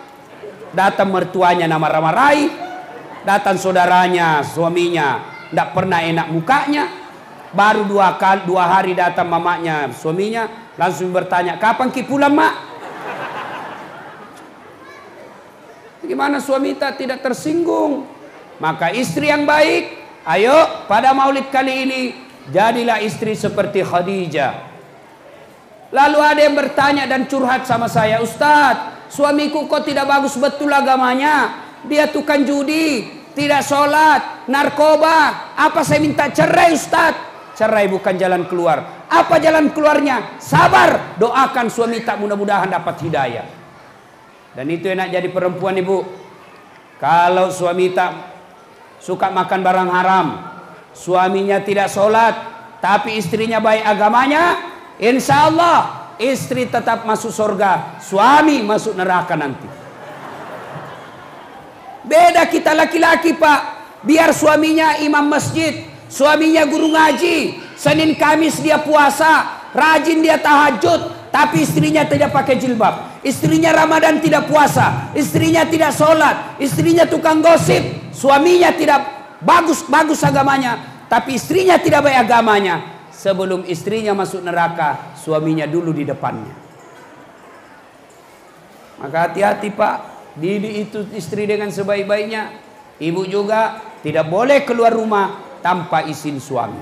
Datang mertuanya nama marah-marahi. Datang saudaranya, suaminya tidak pernah enak mukanya. Baru 2 hari datang mamanya, suaminya. Langsung bertanya, kapan ki pulang mak? Gimana suami kita tidak tersinggung? Maka istri yang baik, ayo pada maulid kali ini jadilah istri seperti Khadijah. Lalu ada yang bertanya dan curhat sama saya, Ustadz, suamiku kok tidak bagus betul agamanya, dia tukang judi, tidak sholat, narkoba, apa saya minta cerai Ustadz? Cerai bukan jalan keluar. Apa jalan keluarnya? Sabar, doakan suami tak mudah-mudahan dapat hidayah. Dan itu enak jadi perempuan ibu. Kalau suami tak suka makan barang haram, suaminya tidak sholat, tapi istrinya baik agamanya, insya Allah istri tetap masuk surga, suami masuk neraka nanti. Beda kita laki-laki Pak, biar suaminya imam masjid, suaminya guru ngaji, Senin Kamis dia puasa, rajin dia tahajud, tapi istrinya tidak pakai jilbab, istrinya Ramadan tidak puasa, istrinya tidak sholat, istrinya tukang gosip, suaminya tidak bagus agamanya, tapi istrinya tidak baik agamanya. Sebelum istrinya masuk neraka, suaminya dulu di depannya. Maka hati-hati Pak, didik itu istri dengan sebaik-baiknya. Ibu juga tidak boleh keluar rumah tanpa izin suami.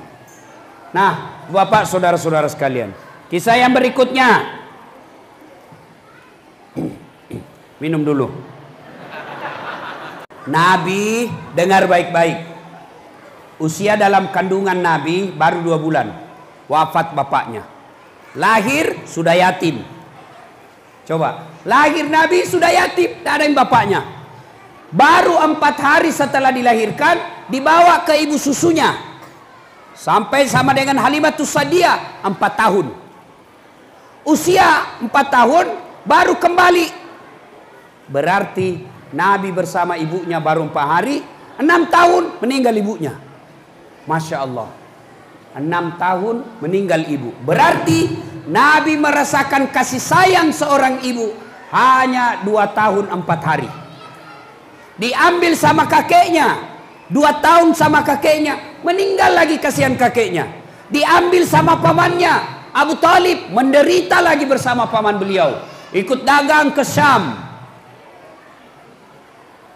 Nah, Bapak saudara-saudara sekalian, kisah yang berikutnya. Minum dulu. Nabi, dengar baik-baik. Usia dalam kandungan Nabi baru 2 bulan. Wafat bapaknya. Lahir sudah yatim. Coba, lahir Nabi sudah yatim, tak ada yang bapaknya. Baru 4 hari setelah dilahirkan, dibawa ke ibu susunya. Sampai sama dengan Halimatus Sa'diyah 4 tahun. Usia 4 tahun baru kembali. Berarti Nabi bersama ibunya baru 4 hari, 6 tahun meninggal ibunya. Masya Allah, 6 tahun meninggal ibu. Berarti Nabi merasakan kasih sayang seorang ibu hanya 2 tahun 4 hari. Diambil sama kakeknya, 2 tahun sama kakeknya, meninggal lagi kasihan kakeknya. Diambil sama pamannya Abu Talib, menderita lagi bersama paman beliau, ikut dagang ke Syam.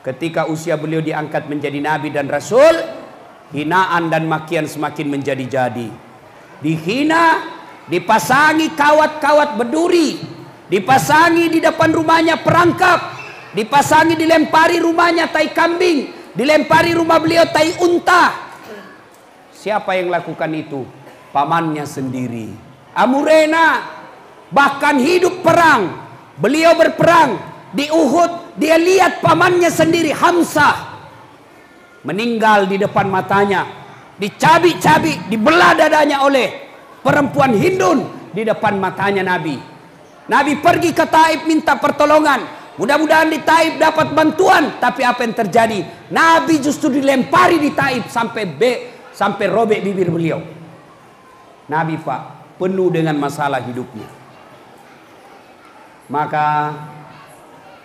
Ketika usia beliau diangkat menjadi nabi dan rasul, hinaan dan makian semakin menjadi-jadi. Dihina, dipasangi kawat-kawat berduri, dipasangi di depan rumahnya perangkap, dipasangi dilempari rumahnya tai kambing, dilempari rumah beliau tai unta. Siapa yang lakukan itu? Pamannya sendiri, Amurena. Bahkan hidup perang, beliau berperang di Uhud, dia lihat pamannya sendiri Hamzah meninggal di depan matanya, dicabik-cabik, dibelah dadanya oleh perempuan Hindun di depan matanya Nabi. Nabi pergi ke Taif minta pertolongan, mudah-mudahan di Taif dapat bantuan. Tapi apa yang terjadi? Nabi justru dilempari di Taif sampai robek bibir beliau. Nabi Pak penuh dengan masalah hidupnya. Maka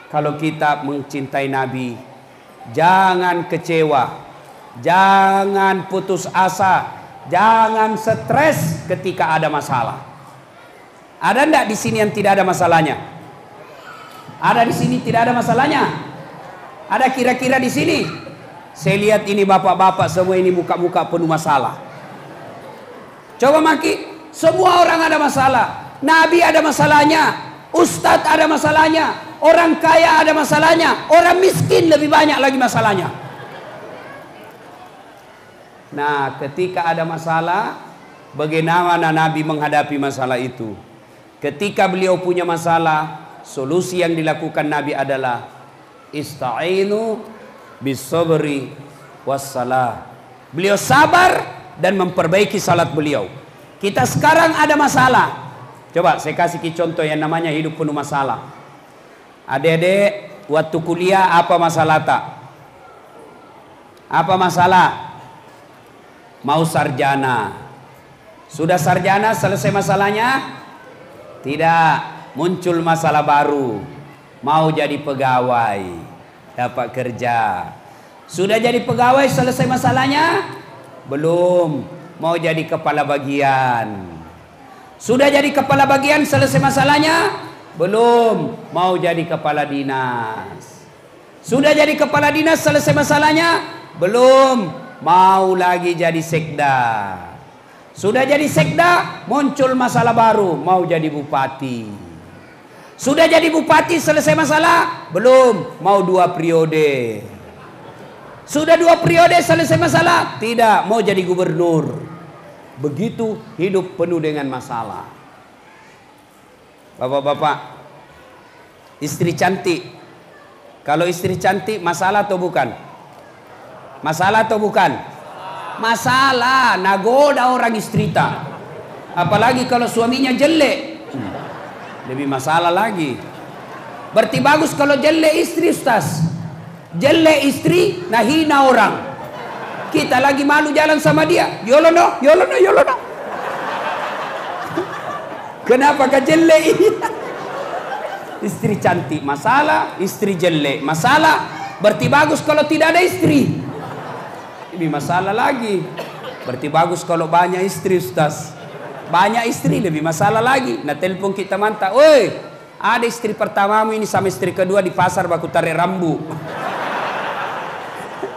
kalau kita mencintai Nabi, jangan kecewa, jangan putus asa, jangan stres ketika ada masalah. Ada enggak di sini yang tidak ada masalahnya? Ada di sini tidak ada masalahnya? Ada kira-kira di sini? Saya lihat ini bapak-bapak semua ini muka-muka penuh masalah. Coba maki, semua orang ada masalah. Nabi ada masalahnya, ustadz ada masalahnya, orang kaya ada masalahnya, orang miskin lebih banyak lagi masalahnya. Nah, ketika ada masalah, bagaimana Nabi menghadapi masalah itu? Ketika beliau punya masalah, solusi yang dilakukan Nabi adalah ista'inu bis-sabri was-salah. Beliau sabar dan memperbaiki salat beliau. Kita sekarang ada masalah. Coba saya kasih contoh yang namanya hidup penuh masalah. Adik-adik waktu kuliah apa masalah tak? Apa masalah? Mau sarjana. Sudah sarjana selesai masalahnya? Tidak, muncul masalah baru. Mau jadi pegawai, dapat kerja. Sudah jadi pegawai selesai masalahnya? Belum, mau jadi kepala bagian. Sudah jadi kepala bagian selesai masalahnya? Belum, mau jadi kepala dinas. Sudah jadi kepala dinas selesai masalahnya? Belum, mau lagi jadi sekda. Sudah jadi sekda, muncul masalah baru, mau jadi bupati. Sudah jadi bupati selesai masalah? Belum, mau 2 periode. Sudah 2 periode selesai masalah? Tidak, mau jadi gubernur. Begitu hidup penuh dengan masalah. Bapak-bapak, istri cantik. Kalau istri cantik masalah atau bukan? Masalah atau bukan? Masalah, nagoda orang istri tak. Apalagi kalau suaminya jelek. Lebih masalah lagi. Berarti bagus kalau jelek istri, Ustaz. Jelek istri, nah hina orang. Kita lagi malu jalan sama dia. Yolono, yolono, yolono. Kenapa kau jelek? Istri cantik masalah, istri jelek masalah. Berarti bagus kalau tidak ada istri. Lebih masalah lagi. Berarti bagus kalau banyak istri, Ustaz. Banyak istri lebih masalah lagi. Nah telepon kita mantap. Woi, ada istri pertamamu ini sama istri kedua di pasar baku tarik rambu.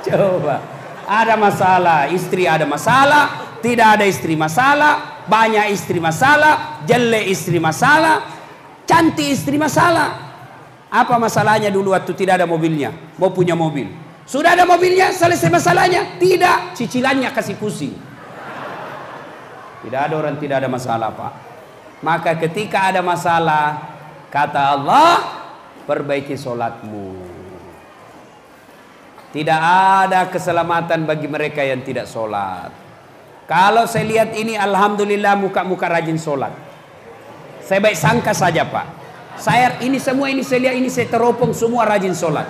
Coba. Ada masalah, istri ada masalah, tidak ada istri masalah, banyak istri masalah, jelek istri masalah, cantik istri masalah. Apa masalahnya dulu waktu tidak ada mobilnya? Mau punya mobil. Sudah ada mobilnya, selesai masalahnya? Tidak, cicilannya kasih pusing. Tidak ada orang tidak ada masalah, Pak. Maka ketika ada masalah, kata Allah, perbaiki solatmu. Tidak ada keselamatan bagi mereka yang tidak solat. Kalau saya lihat ini, alhamdulillah muka-muka rajin solat. Saya baik sangka saja, Pak. Saya ini semua ini saya lihat ini saya teropong semua rajin solat.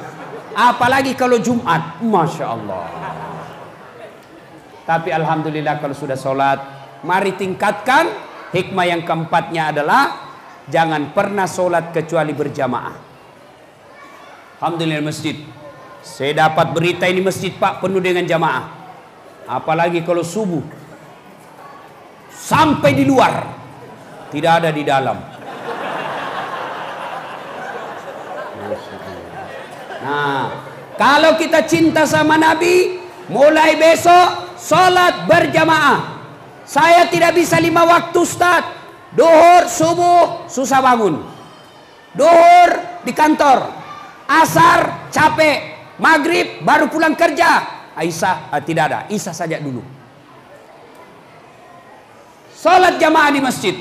Apalagi kalau Jumat, Masya Allah. Tapi alhamdulillah kalau sudah solat, mari tingkatkan. Hikmah yang keempatnya adalah jangan pernah solat kecuali berjamaah. Alhamdulillah masjid. Saya dapat berita ini masjid, Pak, penuh dengan jamaah. Apalagi kalau subuh. Sampai di luar. Tidak ada di dalam. Nah, kalau kita cinta sama Nabi, mulai besok sholat berjamaah. Saya tidak bisa 5 waktu, Ustaz. Duhur, subuh, susah bangun. Duhur di kantor, asar capek, maghrib baru pulang kerja. Aisyah tidak ada, Isya saja dulu. Sholat jamaah di masjid.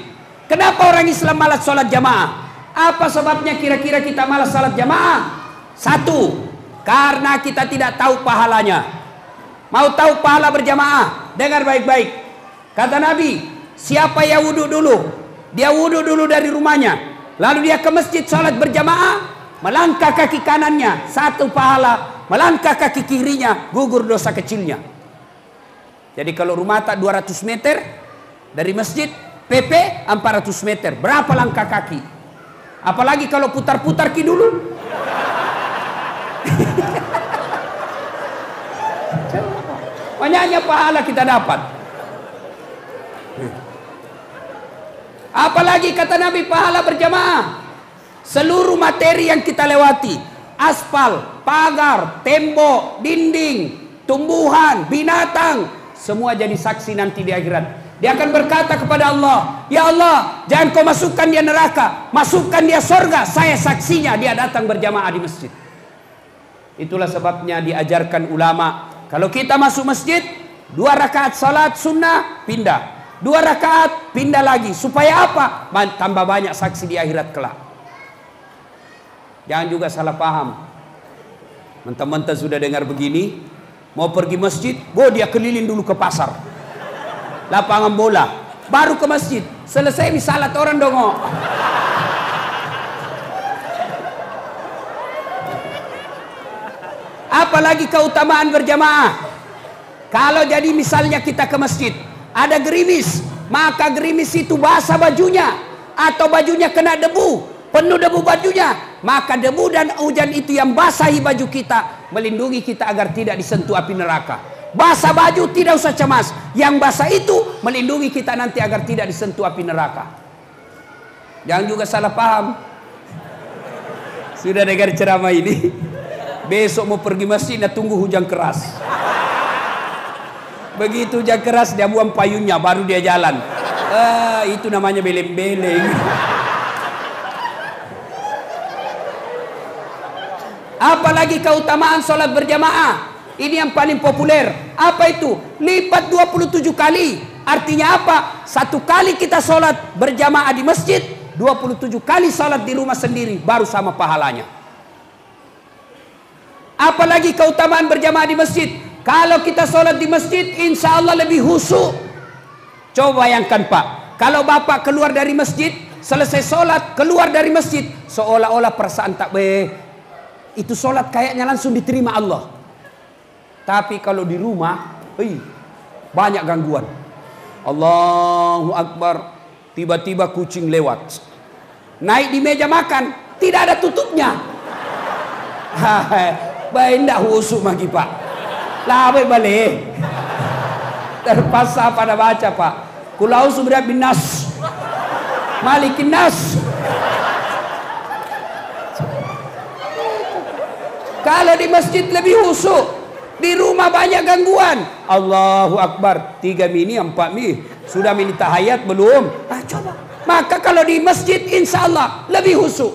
Kenapa orang Islam malas sholat jamaah? Apa sebabnya kira-kira kita malas sholat jamaah? Satu, karena kita tidak tahu pahalanya. Mau tahu pahala berjamaah? Dengar baik-baik. Kata Nabi, siapa yang wudhu dulu? Dia wudhu dulu dari rumahnya. Lalu dia ke masjid sholat berjamaah. Melangkah kaki kanannya, 1 pahala. Melangkah kaki kirinya, gugur dosa kecilnya. Jadi kalau rumah tak 200 meter dari masjid, PP 400 meter. Berapa langkah kaki? Apalagi kalau putar-putar ki dulu. Banyaknya pahala kita dapat. Apalagi kata Nabi pahala berjamaah. Seluruh materi yang kita lewati, aspal, pagar, tembok, dinding, tumbuhan, binatang, semua jadi saksi nanti di akhirat. Dia akan berkata kepada Allah, ya Allah, jangan kau masukkan dia neraka, masukkan dia surga. Saya saksinya dia datang berjamaah di masjid. Itulah sebabnya diajarkan ulama, kalau kita masuk masjid, 2 rakaat salat sunnah, pindah. 2 rakaat, pindah lagi. Supaya apa? Tambah banyak saksi di akhirat kelak. Jangan juga salah paham. Mentang-mentang sudah dengar begini, mau pergi masjid, dia keliling dulu ke pasar. Lapangan bola. Baru ke masjid. Selesai misalat orang dongo. Apalagi keutamaan berjamaah. Kalau jadi misalnya kita ke masjid, ada gerimis, maka gerimis itu basah bajunya, atau bajunya kena debu, penuh debu bajunya, maka debu dan hujan itu yang basahi baju kita, melindungi kita agar tidak disentuh api neraka. Basah baju tidak usah cemas, yang basah itu melindungi kita nanti agar tidak disentuh api neraka. Jangan juga salah paham. Sudah dengar ceramah ini? Besok mau pergi masjid, nah tunggu hujan keras. Begitu hujan keras dia buang payungnya, baru dia jalan. Itu namanya beleng-beleng. Apalagi keutamaan sholat berjamaah. Ini yang paling populer. Apa itu? Lipat 27 kali. Artinya apa? 1 kali kita sholat berjamaah di masjid, 27 kali sholat di rumah sendiri, baru sama pahalanya. Apalagi keutamaan berjamaah di masjid. Kalau kita sholat di masjid, insya Allah lebih khusyuk. Coba bayangkan Pak, kalau Bapak keluar dari masjid, Selesai sholat, keluar dari masjid, seolah-olah perasaan tak baik. Itu sholat kayaknya langsung diterima Allah. Tapi kalau di rumah, banyak gangguan. Allahu Akbar, tiba-tiba kucing lewat. Naik di meja makan, tidak ada tutupnya. Baik ndak husuk lagi Pak. Lawe balik. Terpaksa pada baca Pak. Kulau subra bin nas. Malikin nas. Kalau di masjid lebih husuk, di rumah banyak gangguan. Allahu Akbar, 3 mini, 4 mini. Sudah mini tahayat belum? Coba. Maka kalau di masjid insya Allah lebih husuk.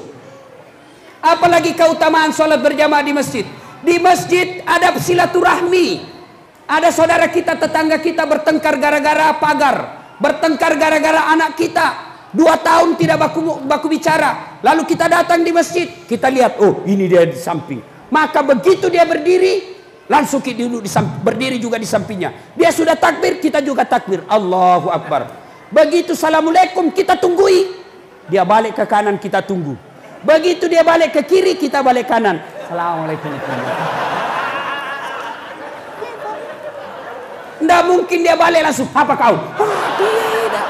Apalagi keutamaan sholat berjamaah di masjid. Di masjid ada silaturahmi. Ada saudara kita, tetangga kita bertengkar gara-gara pagar. Bertengkar gara-gara anak kita. 2 tahun tidak baku bicara. Lalu kita datang di masjid. Kita lihat, oh ini dia di samping. Maka begitu dia berdiri, langsung kita duduk berdiri juga di sampingnya. Dia sudah takbir, kita juga takbir. Allahu Akbar. Begitu Assalamualaikum, kita tunggui. Dia balik ke kanan, kita tunggu. Begitu dia balik ke kiri, kita balik kanan. Assalamualaikum. Tidak mungkin dia balik langsung. Apa kau? Tidak.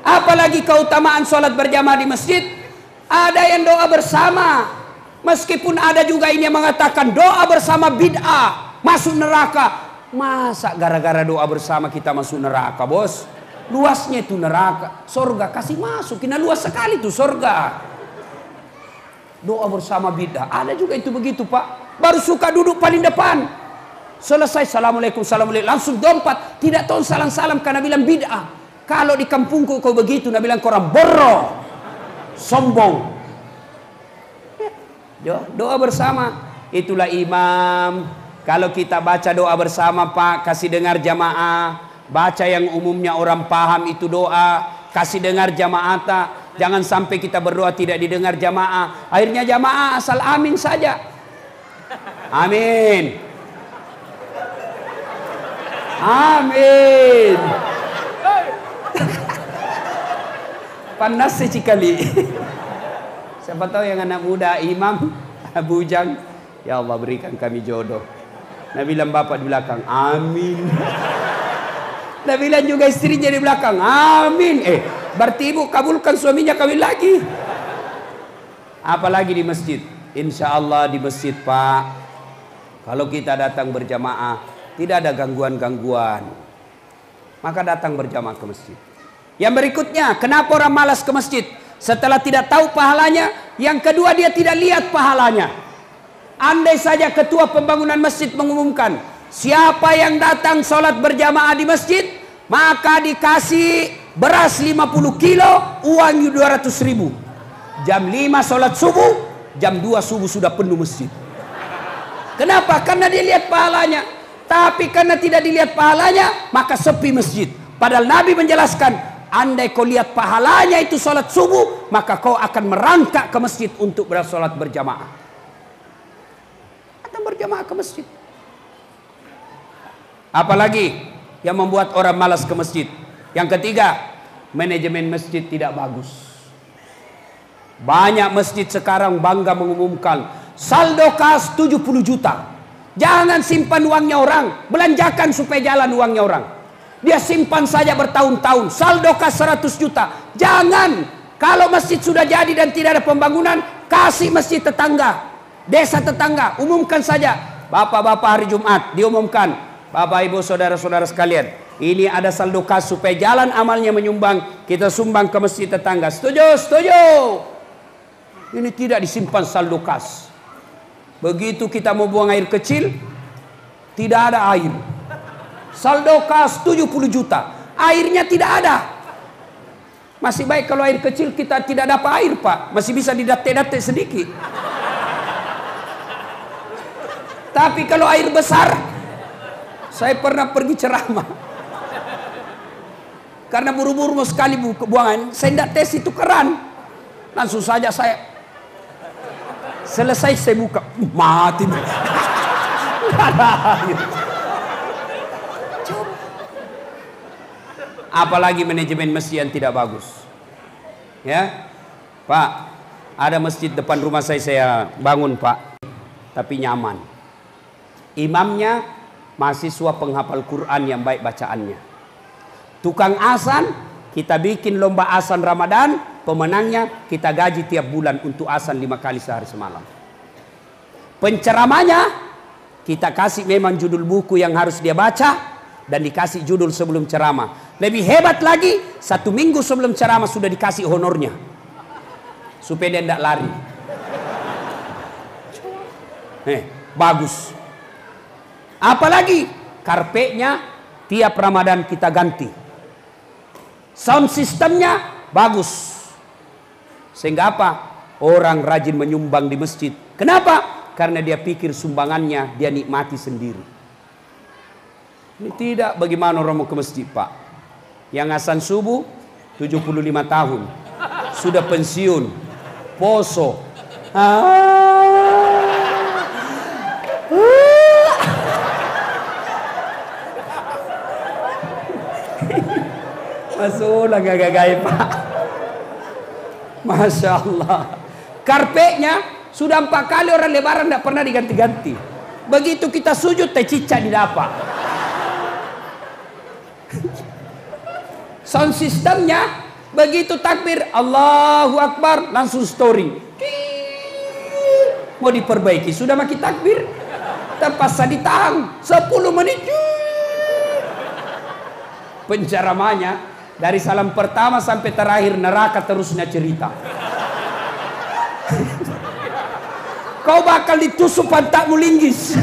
Apalagi keutamaan sholat berjamaah di masjid. Ada yang doa bersama. Meskipun ada juga ini yang mengatakan doa bersama bid'ah, masuk neraka. Masa gara-gara doa bersama kita masuk neraka, bos? Luasnya itu neraka. Sorga kasih masuk. Kena luas sekali itu sorga. Doa bersama bid'ah. Ada juga itu begitu Pak. Baru suka duduk paling depan. Selesai Assalamualaikum, Assalamualaikum. Langsung dompat. Tidak tahu salam-salam karena bilang bid'ah. Kalau di kampungku kau begitu, nak bilang korang boro, sombong. Doa bersama, itulah imam. Kalau kita baca doa bersama Pak, kasih dengar jamaah. Baca yang umumnya orang paham itu doa, kasih dengar jamaah. Jangan sampai kita berdoa tidak didengar jamaah. Akhirnya jamaah asal amin saja. Amin. Amin. Panas sekali. Siapa tahu yang anak muda imam bujang, ya Allah berikan kami jodoh. Nabi bilang bapak di belakang, amin. Nabi bilang juga istrinya di belakang, amin. Berarti ibu kabulkan suaminya kawin lagi. Apalagi di masjid. Insya Allah di masjid Pak, kalau kita datang berjamaah tidak ada gangguan-gangguan, maka datang berjamaah ke masjid. Yang berikutnya, kenapa orang malas ke masjid? Setelah tidak tahu pahalanya, yang kedua dia tidak lihat pahalanya. Andai saja ketua pembangunan masjid mengumumkan, siapa yang datang sholat berjamaah di masjid, maka dikasih beras 50 kilo, uang 200.000. Jam 5 sholat subuh, jam 2 subuh sudah penuh masjid. Kenapa? Karena dia lihat pahalanya. Tapi karena tidak dilihat pahalanya, maka sepi masjid. Padahal Nabi menjelaskan, andai kau lihat pahalanya itu sholat subuh, maka kau akan merangkak ke masjid untuk bersolat berjamaah. Datang berjamaah ke masjid. Apalagi yang membuat orang malas ke masjid? Yang ketiga, manajemen masjid tidak bagus. Banyak masjid sekarang bangga mengumumkan saldo kas 70 juta. Jangan simpan uangnya orang, belanjakan supaya jalan uangnya orang. Dia simpan saja bertahun-tahun, saldo kas 100 juta. Jangan, kalau masjid sudah jadi dan tidak ada pembangunan, kasih masjid tetangga, desa tetangga, umumkan saja. Bapak-bapak hari Jumat diumumkan, Bapak Ibu saudara-saudara sekalian, ini ada saldo kas supaya jalan amalnya menyumbang, kita sumbang ke masjid tetangga. Setuju? Setuju. Ini tidak disimpan saldo kas. Begitu kita mau buang air kecil, tidak ada air. Saldo kas 70 juta, airnya tidak ada. Masih baik kalau air kecil kita tidak dapat air Pak, masih bisa didatek-datek sedikit. Tapi kalau air besar, saya pernah pergi ceramah, karena buru-buru mau sekali buangan, saya tidak tes itu keran, langsung saja saya selesai saya buka, mati. Apalagi manajemen masjid yang tidak bagus. Ya, Pak, ada masjid depan rumah saya bangun Pak, tapi nyaman. Imamnya mahasiswa penghafal Quran yang baik bacaannya. Tukang azan, kita bikin lomba azan Ramadan, pemenangnya kita gaji tiap bulan untuk azan 5 kali sehari semalam. Penceramanya kita kasih memang judul buku yang harus dia baca dan dikasih judul sebelum ceramah. Lebih hebat lagi, 1 minggu sebelum ceramah sudah dikasih honornya supaya dia tidak lari. Bagus. Apalagi karpetnya tiap Ramadan kita ganti. Sound sistemnya bagus. Sehingga apa? Orang rajin menyumbang di masjid. Kenapa? Karena dia pikir sumbangannya dia nikmati sendiri. Ini tidak bagaimana orang mau ke masjid Pak. Yang azan subuh 75 tahun. Sudah pensiun. Poso. Masuklah gagah-gagah Pak. Masya Allah. Karpetnya sudah 4 kali orang lebaran tidak pernah diganti-ganti. Begitu kita sujud tercicak di dapak. Sound sistemnya begitu takbir Allahu Akbar langsung story. Mau diperbaiki sudah makin takbir. Terpaksa ditahan 10 menit. Penceramanya dari salam pertama sampai terakhir neraka terusnya cerita. Kau bakal ditusuk pantatmu linggis,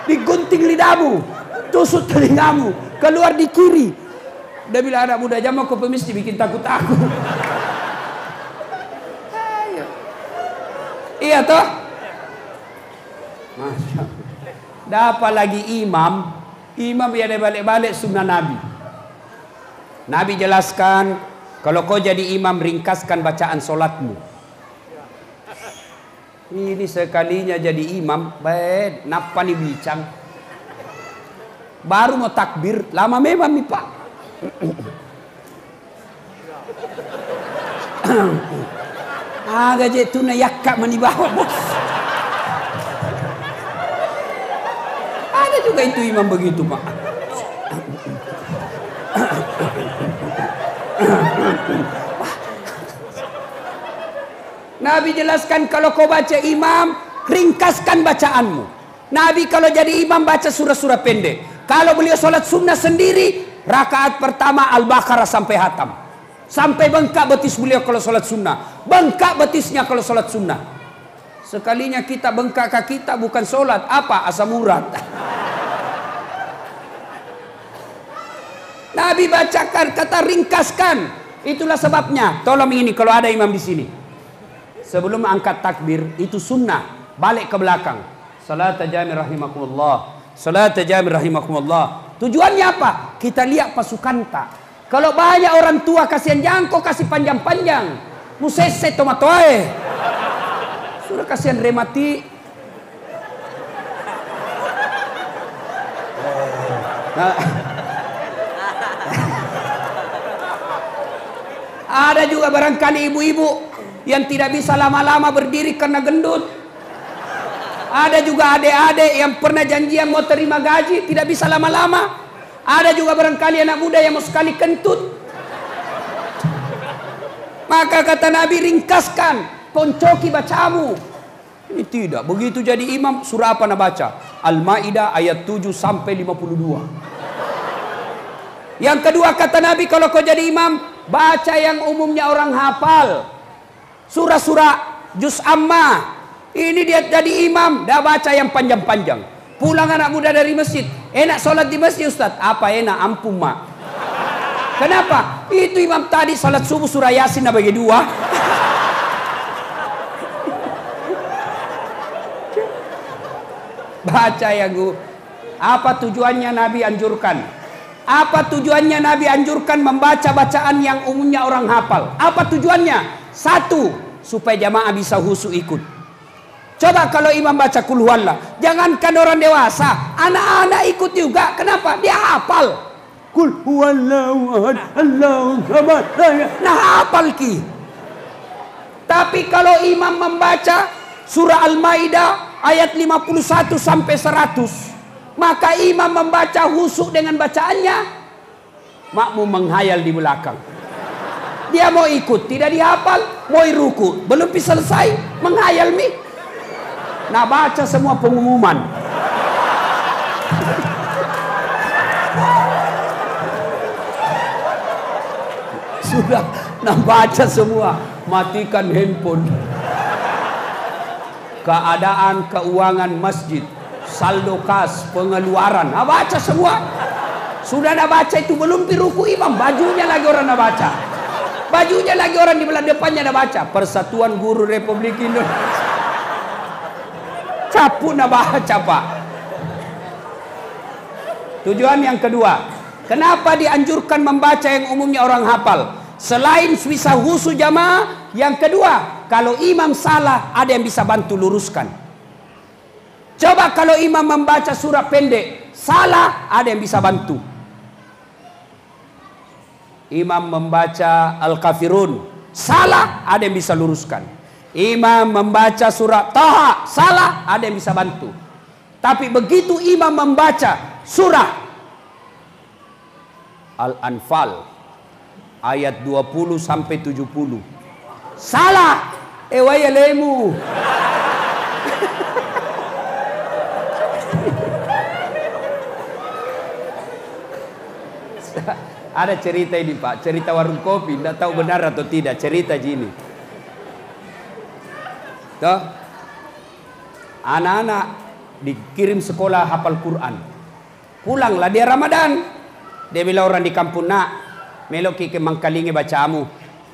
digunting lidahmu, tusuk telingamu, keluar di kiri. Udah bilang anak muda zaman kau pemis dibikin takut aku. Iya toh? Masya Allah. Dapat lagi imam ya ada balik-balik sunnah Nabi. Nabi jelaskan, kalau kau jadi imam ringkaskan bacaan solatmu. Ini sekalinya jadi imam, baik, napa nih bicang. Baru mau takbir, lama memang nih Pak. Agak tu na yakak manibawa bos. Ada juga itu imam begitu Pak. Nabi jelaskan kalau kau baca imam, ringkaskan bacaanmu. Nabi kalau jadi imam baca surah-surah pendek. Kalau beliau sholat sunnah sendiri, rakaat pertama Al-Baqarah sampai hatam. Sampai bengkak betis beliau kalau sholat sunnah. Bengkak betisnya kalau sholat sunnah. Sekalinya kita bengkak kaki kita bukan sholat. Apa? Asam urat. Nabi bacakan kata ringkaskan. Itulah sebabnya. Tolong ini kalau ada imam di sini. Sebelum angkat takbir itu sunnah. Balik ke belakang. Salat jami rahimakumullah. Salat jami rahimakumullah. Tujuannya apa? Kita lihat pasukan tak. Kalau banyak orang tua kasihan jangko kasih panjang-panjang. Musese tomatoe. Sudah kasihan remati. Ada juga barangkali ibu-ibu yang tidak bisa lama-lama berdiri karena gendut. Ada juga adik-adik yang pernah janjian mau terima gaji tidak bisa lama-lama. Ada juga barangkali anak muda yang mau sekali kentut. Maka kata Nabi ringkaskan, poncoki bacamu. Ini tidak, begitu jadi imam surah apa nak baca? Al-Maidah ayat 7 sampai 52. Yang kedua kata Nabi kalau kau jadi imam, baca yang umumnya orang hafal. Surah-surah juz amma. Ini dia jadi imam, dah baca yang panjang-panjang. Pulang anak muda dari masjid, enak sholat di masjid Ustaz. Apa enak? Ampun mak. Kenapa? Itu imam tadi sholat subuh surah Yasin bagi 2. Baca yang apa tujuannya Nabi anjurkan? Apa tujuannya Nabi anjurkan membaca bacaan yang umumnya orang hafal? Apa tujuannya? Satu, supaya jamaah bisa khusyuk ikut. Coba kalau imam baca qul huwallah, jangankan orang dewasa, anak-anak ikut juga. Kenapa? Dia hafal. Kul huwallahu ahad, Allahu samad. Nah hafal ki. Tapi kalau imam membaca surah Al-Maidah ayat 51 sampai 100, maka imam membaca husuk dengan bacaannya, makmum menghayal di belakang. Dia mau ikut, tidak dihafal, mau ruku, belum selesai, menghayal mi. Nah baca semua pengumuman. Sudah, nah baca semua, matikan handphone. Keadaan keuangan masjid, saldo kas, pengeluaran, nah baca semua. Sudah nak baca itu belum piruku imam, bajunya lagi orang nak baca. Bajunya lagi orang di belakang depannya nak baca. Persatuan Guru Republik Indonesia. Capu nak baca pak. Tujuan yang kedua, kenapa dianjurkan membaca yang umumnya orang hafal? Selain bisa husu jamaah, yang kedua, kalau imam salah ada yang bisa bantu luruskan. Coba kalau imam membaca surah pendek, salah ada yang bisa bantu. Imam membaca Al-Kafirun, salah ada yang bisa luruskan. Imam membaca surah Taha, salah ada yang bisa bantu. Tapi begitu imam membaca surah Al-Anfal ayat 20 sampai 70, salah, waya lemu. Ada cerita ini pak, cerita warung kopi, tidak tahu benar atau tidak, cerita gini. Tuh, anak-anak dikirim sekolah hafal Quran, pulanglah dia Ramadan. Dia bilang orang di kampung, nak melok ke mangkalingi bacaanmu,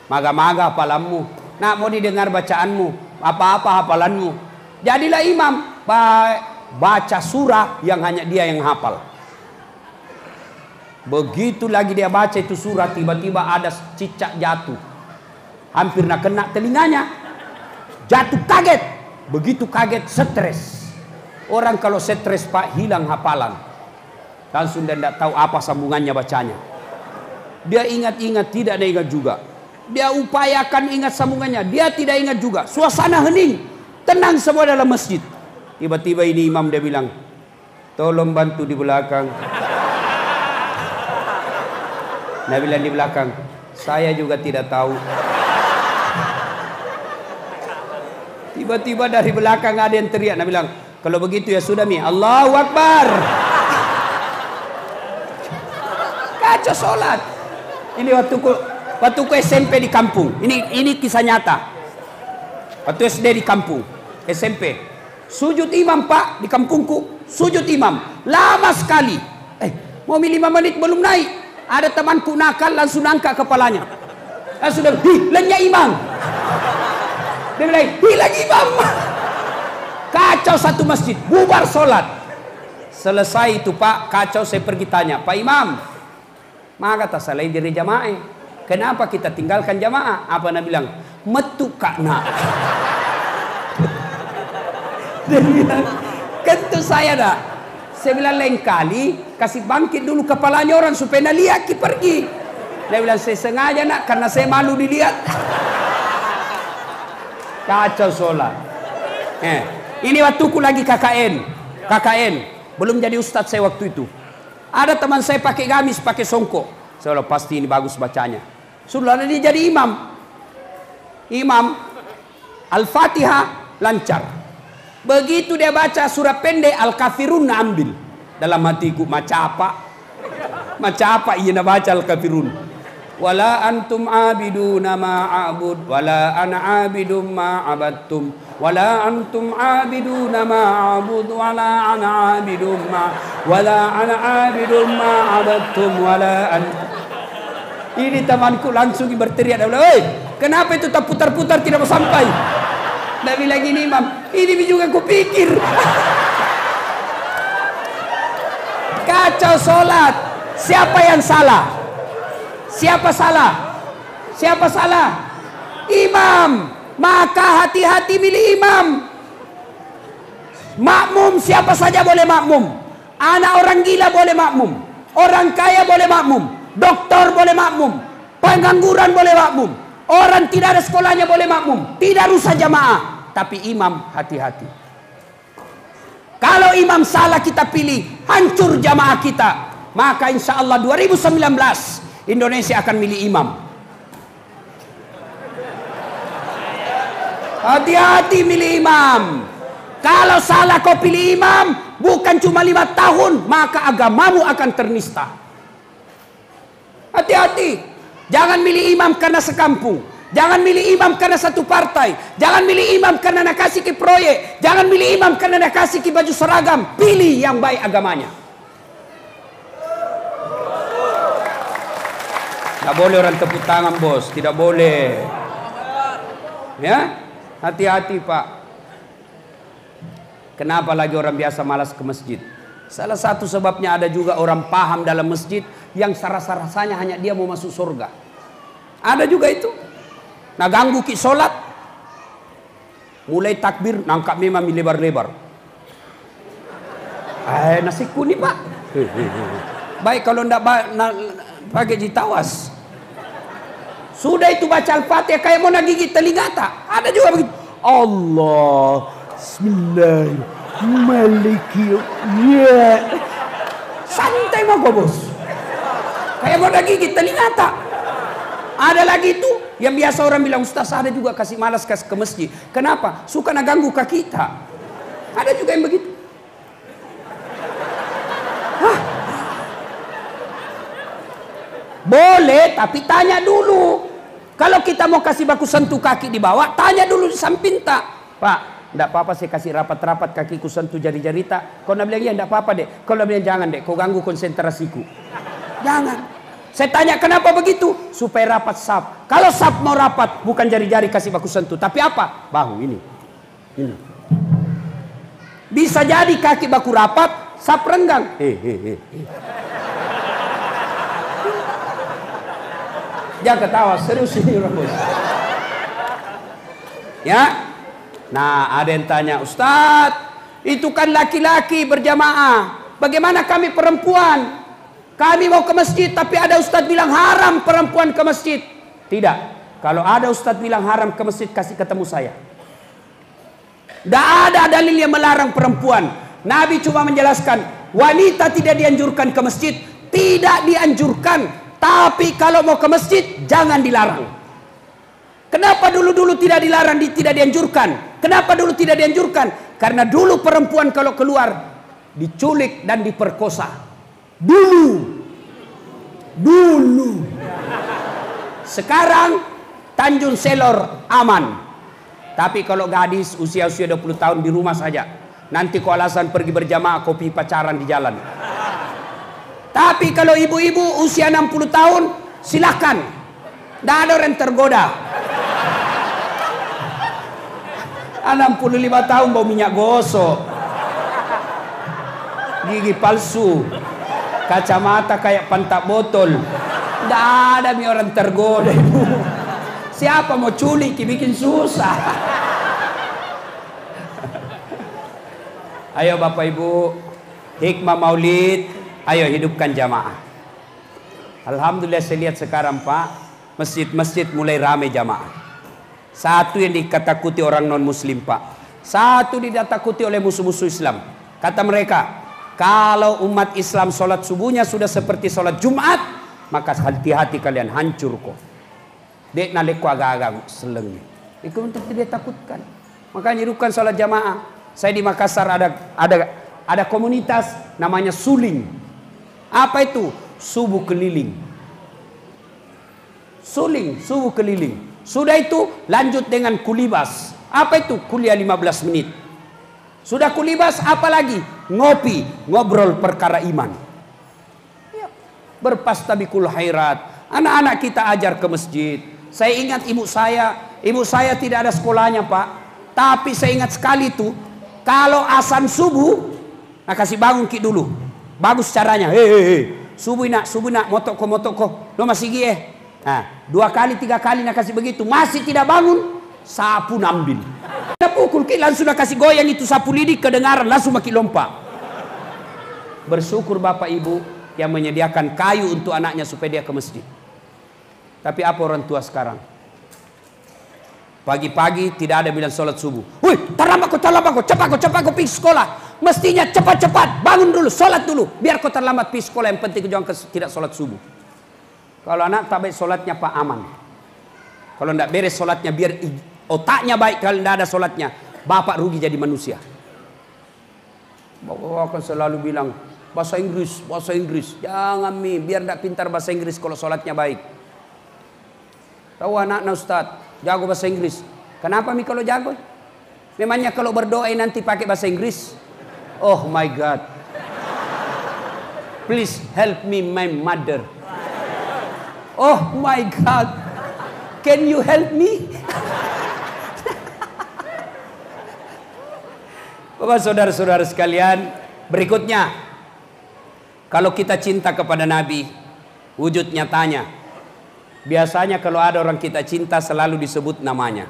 maga-maga hafalanmu, nak mau didengar bacaanmu, apa-apa hafalanmu. Jadilah imam, baca surah yang hanya dia yang hafal. Begitu lagi dia baca itu surah, tiba-tiba ada cicak jatuh, hampir nak kena telinganya, jatuh kaget. Begitu kaget, stres. Orang kalau stres pak hilang hafalan, langsung dia tidak tahu apa sambungannya bacanya. Dia ingat-ingat, tidak ada ingat juga. Dia upayakan ingat sambungannya, dia tidak ingat juga. Suasana hening, tenang semua dalam masjid. Tiba-tiba ini imam dia bilang, tolong bantu di belakang. Nah bilang di belakang, saya juga tidak tahu. Tiba-tiba dari belakang ada yang teriak. Nah bilang, kalau begitu ya sudah mi, Allahu Akbar. Kacau sholat. Ini waktu ku SMP di kampung. Ini kisah nyata. Waktu SD di kampung, SMP. Sujud imam pak di kampungku, sujud imam lama sekali. Mau 5 menit belum naik. Ada temanku nakal langsung angkat kepalanya. Langsung dia, lenyap imam. Dia bilang, hilang imam. Kacau satu masjid, bubar sholat. Selesai itu pak, kacau, saya pergi tanya, Pak Imam, maka tak salah diri jamaah. Kenapa kita tinggalkan jamaah? Apa nak bilang? Metu kak nak. Dia bilang, kentu saya dah. Saya bilang lain kali kasih bangkit dulu kepalanya orang supaya nak lihat ki pergi. Dia bilang saya sengaja nak karena saya malu dilihat. Kacau sholat. Ini waktuku lagi KKN. Belum jadi ustadz saya waktu itu. Ada teman saya pakai gamis, pakai songkok. Saya bilang pasti ini bagus bacanya. Sudah dia jadi imam. Imam Al-Fatihah lancar. Begitu dia baca surah pendek Al-Kafirun ambil. Dalam hatiku macam apa ia nak baca Al-Kafirun. Wala antum abiduna ma'abud wala ana abidum ma'abattum wala antum abiduna ma'abud wala ana abidum wala ana abidum ma'abattum wala antum. Ini temanku langsung berteriak, "Hei, kenapa itu tak putar-putar tidak mau sampai?" Dia bilang gini, Imam, ini juga kupikir. Kacau sholat. Siapa yang salah? Siapa salah? Siapa salah? Imam. Maka hati-hati milih imam. Makmum siapa saja boleh makmum. Anak orang gila boleh makmum. Orang kaya boleh makmum, doktor boleh makmum, pengangguran boleh makmum, orang tidak ada sekolahnya boleh makmum, tidak rusak jamaah. Tapi imam hati-hati. Kalau imam salah kita pilih, hancur jamaah kita. Maka insya Allah 2019 Indonesia akan milih imam. Hati-hati milih imam. Kalau salah kau pilih imam, bukan cuma 5 tahun, maka agamamu akan ternista. Hati-hati. Jangan milih imam karena sekampung. Jangan milih imam karena satu partai. Jangan milih imam karena nak kasih ke proyek. Jangan milih imam karena nak kasih ke baju seragam. Pilih yang baik agamanya. Tidak boleh orang tepuk tangan, bos. Tidak boleh. Ya, hati-hati, Pak. Kenapa lagi orang biasa malas ke masjid? Salah satu sebabnya ada juga orang paham dalam masjid yang rasa-rasanya hanya dia mau masuk surga. Ada juga itu. Nah, ganggu ki sholat. Mulai takbir, nangkap memang lebar-lebar. Nasi kuning, Pak. Baik kalau ndak pakai jitawas. Sudah itu baca Al-Fatihah kayak mau nagigit telinga tak? Ada juga begitu. Allah. Bismillahirrahmanirrahim. Santai mah bos. Kayak mau gigit telinga tak? Ada lagi itu yang biasa orang bilang, Ustaz ada juga kasih malas kasih ke masjid. Kenapa? Suka ngeganggu kaki kita. Ada juga yang begitu. Hah? Boleh, tapi tanya dulu. Kalau kita mau kasih baku sentuh kaki di bawah, tanya dulu di samping tak? Pak, tidak apa-apa saya kasih rapat-rapat kakiku sentuh jari-jari tak? Kau nak bilang iya, tidak apa-apa dek. Kau nak bilang jangan dek, kau ganggu konsentrasiku. Jangan. Saya tanya kenapa begitu? Supaya rapat saf. Kalau saf mau rapat, bukan jari-jari kasih baku sentuh. Tapi apa? Bahu ini. Ini. Bisa jadi kaki baku rapat, saf renggang. Jangan ketawa, serius ini bos. Ya. Nah, ada yang tanya, Ustadz, itu kan laki-laki berjamaah. Bagaimana kami perempuan? Kami mau ke masjid, tapi ada Ustadz bilang haram perempuan ke masjid. Tidak. Kalau ada Ustadz bilang haram ke masjid, kasih ketemu saya. Tidak ada dalil yang melarang perempuan. Nabi cuma menjelaskan, wanita tidak dianjurkan ke masjid. Tidak dianjurkan. Tapi kalau mau ke masjid, jangan dilarang. Kenapa dulu-dulu tidak dilarang, tidak dianjurkan? Kenapa dulu tidak dianjurkan? Karena dulu perempuan kalau keluar diculik dan diperkosa. Dulu. Sekarang Tanjung Selor aman. Tapi kalau gadis usia-usia 20 tahun di rumah saja. Nanti kau alasan pergi berjamaah, kopi pacaran di jalan. Tapi kalau ibu-ibu usia 60 tahun, silakan. Tidak ada orang tergoda. 65 tahun bau minyak gosok, gigi palsu, kacamata kayak pantak botol. Tidak ada mi orang tergoda, ibu. Siapa mau culik bikin susah. Ayo Bapak Ibu, hikmah maulid, ayo hidupkan jamaah. Alhamdulillah saya lihat sekarang Pak, masjid-masjid mulai ramai jamaah. Satu yang dikatakuti orang non muslim Pak, satu ditakuti oleh musuh-musuh Islam. Kata mereka, kalau umat Islam sholat subuhnya sudah seperti sholat Jumat, maka hati-hati kalian, hancur kok. Dek naleko agak-agak seleng. Itu untuk tidak takutkan. Makanya hidupkan sholat jamaah. Saya di Makassar ada komunitas namanya Suling. Apa itu? Subuh keliling. Suling, subuh keliling. Sudah itu lanjut dengan kulibas. Apa itu? Kuliah 15 menit. Sudah kulibas apa lagi? Ngopi, ngobrol perkara iman. Ya. Berpastabikul khairat. Anak-anak kita ajar ke masjid. Saya ingat ibu saya tidak ada sekolahnya Pak. Tapi saya ingat sekali itu, kalau azan subuh, nah kasih bangun ki dulu. Bagus caranya. Subuh nak, motoko, lo masih gie. Nah, 2 kali 3 kali nak kasih begitu, masih tidak bangun, sapu nambil. Kita pukul ki langsung nak kasih goyang itu sapu lidik kedengaran langsung makin lompat. Bersyukur Bapak Ibu, yang menyediakan kayu untuk anaknya supaya dia ke masjid. Tapi apa orang tua sekarang? Pagi-pagi tidak ada bilang sholat subuh. Wih, terlambat kau, cepat kau pergi sekolah. Mestinya cepat-cepat, bangun dulu, sholat dulu. Biar kau terlambat pergi sekolah, yang penting kau jangan tidak sholat subuh. Kalau anak tak baik sholatnya Pak aman. Kalau tidak beres sholatnya, biar otaknya baik. Kalau tidak ada sholatnya, bapak rugi jadi manusia. Bapak akan selalu bilang, bahasa Inggris. Jangan biar tidak pintar bahasa Inggris kalau sholatnya baik. Tahu anaknya Ustaz, jago bahasa Inggris. Kenapa kalau jago? Memangnya kalau berdoa nanti pakai bahasa Inggris? Oh my God. Please help me my mother. Oh my God. Can you help me? Bapak saudara-saudara sekalian, berikutnya, kalau kita cinta kepada Nabi, wujud nyatanya. Biasanya kalau ada orang kita cinta selalu disebut namanya.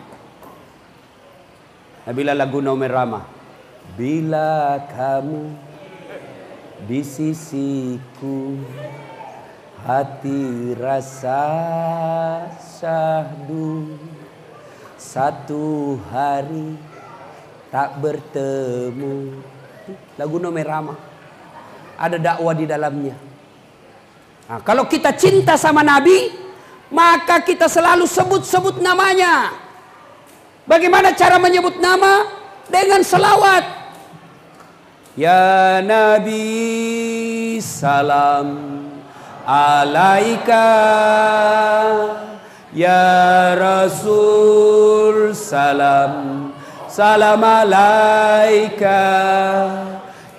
Nabila lagu Nomer Rama. Bila kamu di sisiku, hati rasa syahdu. Satu hari tak bertemu. Lagu Nomer Rama. Ada dakwah di dalamnya. Nah, kalau kita cinta sama Nabi, maka kita selalu sebut-sebut namanya. Bagaimana cara menyebut nama? Dengan selawat. Ya Nabi salam alaika, ya Rasul salam alaika,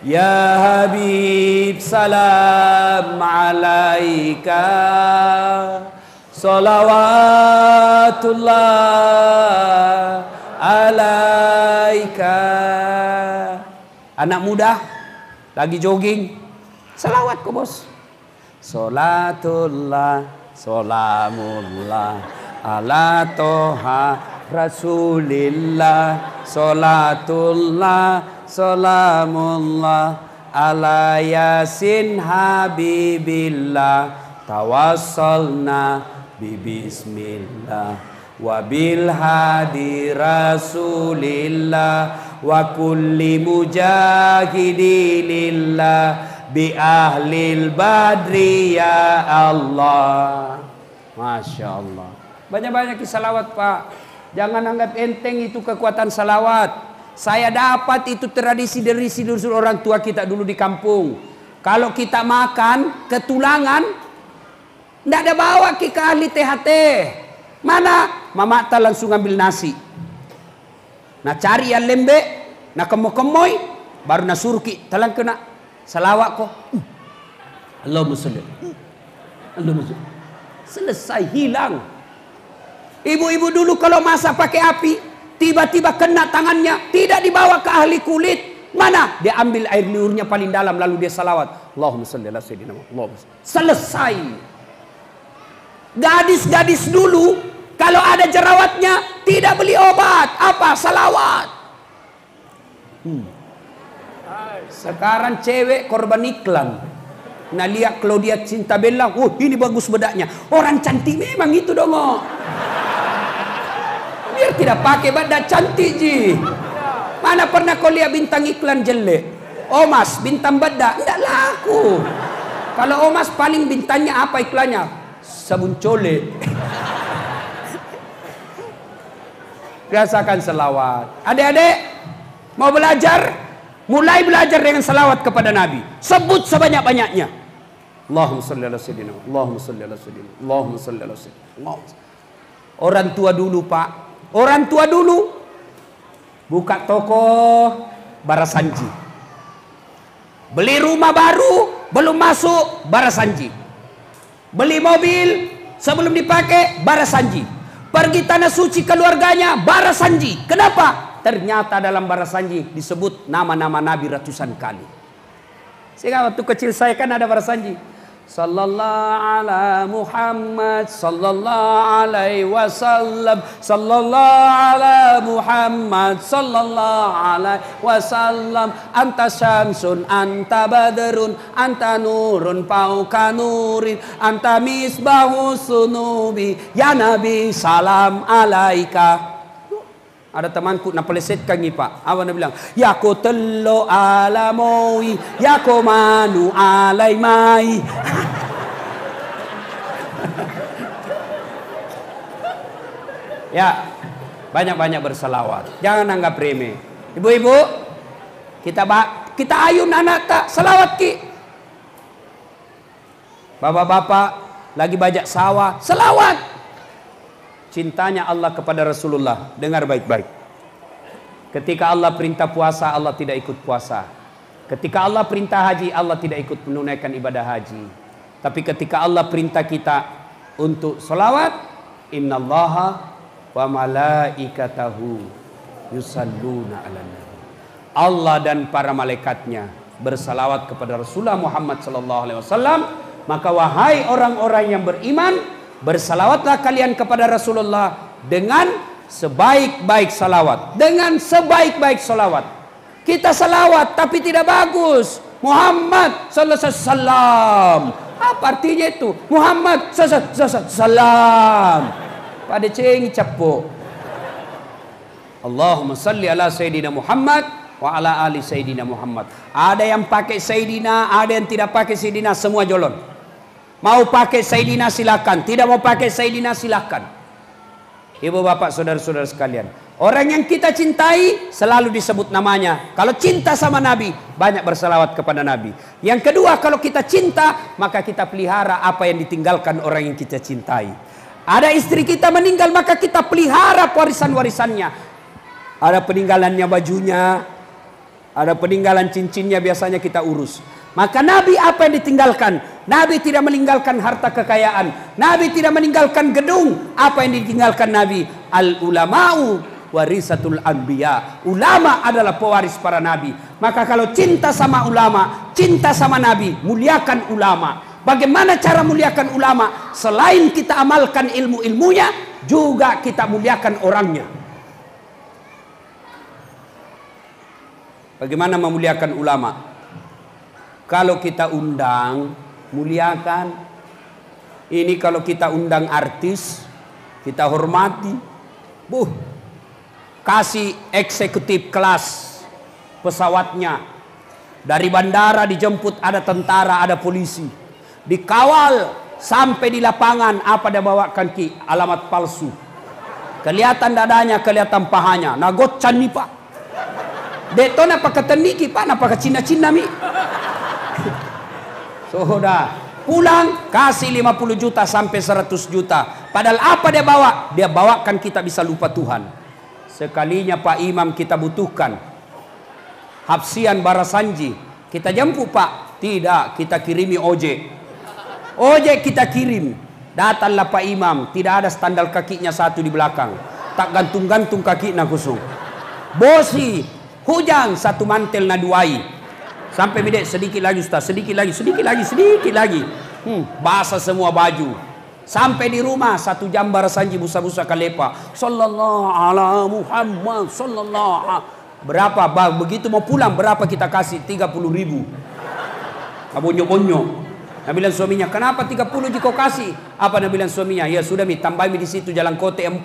ya Habib salam alaika, salawatullah alaika. Anak muda lagi jogging, salawat kok bos. Salatullah salamullah ala toha rasulillah, salatullah salamullah ala yasin habibillah, tawassalna bismillah wa bil hadi rasulillah wa kulli mujahidilillah bi ahlil badri ya Allah. Masya Allah. Banyak-banyak salawat Pak. Jangan anggap enteng itu kekuatan salawat. Saya dapat itu tradisi dari orang tua kita dulu di kampung. Kalau kita makan ketulangan, tidak ada bawa ke ahli THT. Mana? Mama tak langsung ambil nasi. Nah cari yang lembek, nah kemoy, baru na surki, talang kena salawat kok. Allahumma sholli. Selesai hilang. Ibu-ibu dulu kalau masak pakai api, tiba-tiba kena tangannya, tidak dibawa ke ahli kulit. Mana? Dia ambil air liurnya paling dalam, lalu dia salawat. Allahumma sholli ala sayyidina Muhammad. Selesai. Gadis-gadis dulu kalau ada jerawatnya tidak beli obat, apa? Salawat. Sekarang cewek korban iklan. Nah lihat Claudia Cinta Bella, oh ini bagus bedaknya. Orang cantik memang itu dong. Biar tidak pakai bedak cantik ji. Mana pernah kau lihat bintang iklan jelek? Omas bintang bedak tidak laku. Kalau Omas paling bintangnya apa iklannya? Sabun colek. Biasakan selawat. Adik-adik mau belajar? Mulai belajar dengan selawat kepada Nabi. Sebut sebanyak-banyaknya. Allahumma sholli ala sayyidina. Allahumma sholli ala sayyidina. Allahumma sholli ala sayyidina. Orang tua dulu Pak. Orang tua dulu buka toko barasanji. Beli rumah baru belum masuk barasanji. Beli mobil sebelum dipakai barasanji. Pergi tanah suci keluarganya barasanji. Kenapa? Ternyata dalam barasanji disebut nama-nama Nabi ratusan kali. Sehingga waktu kecil saya kan ada barasanji. Sallallahu ala Muhammad sallallahu alaihi wasallam. Sallallahu ala Muhammad sallallahu alaihi wasallam. Anta syamsun, anta badrun, anta nurun fauqa nurin, anta misbahu sunubi. Ya Nabi salam alaika. Ada temanku nak pelesetkan ni pak. Awak nak bilang, ya ko tello alamowi, ya ko manu alai mai. Ya, banyak-banyak berselawat. Jangan anggap remeh. Ibu-ibu, kita ayun anak tak selawat ki. Bapak-bapak lagi bajak sawah, selawat. Cintanya Allah kepada Rasulullah, dengar baik-baik. Ketika Allah perintah puasa, Allah tidak ikut puasa. Ketika Allah perintah haji, Allah tidak ikut menunaikan ibadah haji. Tapi ketika Allah perintah kita untuk selawat, innallaha wa malaikatahu yusalluna 'alan nabi. Allah dan para malaikatnya bersalawat kepada Rasulullah Muhammad sallallahu alaihi wasallam. Maka wahai orang-orang yang beriman, bersalawatlah kalian kepada Rasulullah dengan sebaik-baik salawat. Dengan sebaik-baik salawat. Kita salawat tapi tidak bagus. Muhammad sallallahu alaihi wasallam. Apa artinya itu? Muhammad sallallahu alaihi wasallam. Pada ceng capuk. Allahumma salli ala Sayyidina Muhammad wa ala ali Sayyidina Muhammad. Ada yang pakai Sayyidina, ada yang tidak pakai Sayyidina, semua jolon. Mau pakai Sayyidina silakan, tidak mau pakai Sayyidina silakan. Ibu bapak saudara-saudara sekalian, orang yang kita cintai selalu disebut namanya. Kalau cinta sama Nabi, banyak bersalawat kepada Nabi. Yang kedua, kalau kita cinta, maka kita pelihara apa yang ditinggalkan orang yang kita cintai. Ada istri kita meninggal, maka kita pelihara warisan-warisannya. Ada peninggalannya bajunya, ada peninggalan cincinnya, biasanya kita urus. Maka Nabi apa yang ditinggalkan? Nabi tidak meninggalkan harta kekayaan. Nabi tidak meninggalkan gedung. Apa yang ditinggalkan Nabi? Al ulama'u warisatul anbiya. Ulama adalah pewaris para nabi. Maka kalau cinta sama ulama, cinta sama Nabi, muliakan ulama. Bagaimana cara muliakan ulama? Selain kita amalkan ilmu-ilmunya, juga kita muliakan orangnya. Bagaimana memuliakan ulama? Kalau kita undang, muliakan. Ini kalau kita undang artis, kita hormati. Kasih eksekutif kelas pesawatnya. Dari bandara dijemput, ada tentara, ada polisi. Dikawal sampai di lapangan. Apa dia bawakan ki? Alamat palsu. Kelihatan dadanya, kelihatan pahanya. Nagocan nih pak. Deto napa keteniki pak, napa ke Cina-Cina mi. Sudah pulang kasih 50 juta sampai 100 juta. Padahal apa dia bawa? Dia bawakan kita bisa lupa Tuhan. Sekalinya Pak Imam kita butuhkan Hapsian Barasanji, kita jemput pak. Tidak, kita kirimi ojek. Ojek kita kirim. Datanglah Pak Imam, tidak ada standar kakinya satu di belakang. Tak gantung-gantung kaki na kusung. Bosi, hujan satu mantel na duai. Sampai bidek sedikit lagi Ustaz, sedikit lagi, sedikit lagi, sedikit lagi. Basah semua baju. Sampai di rumah 1 jam Barasanji busa-busa kalepa. Sallallahu ala Muhammad sallallahu. Berapa? Begitu mau pulang berapa kita kasih? 30.000. Abonyo-bonyo. Nabi bilang suaminya, kenapa 30 jika kau kasih? Apa Nabi bilang suaminya? Ya sudah mi, tambah mi di situ jalan kote 4.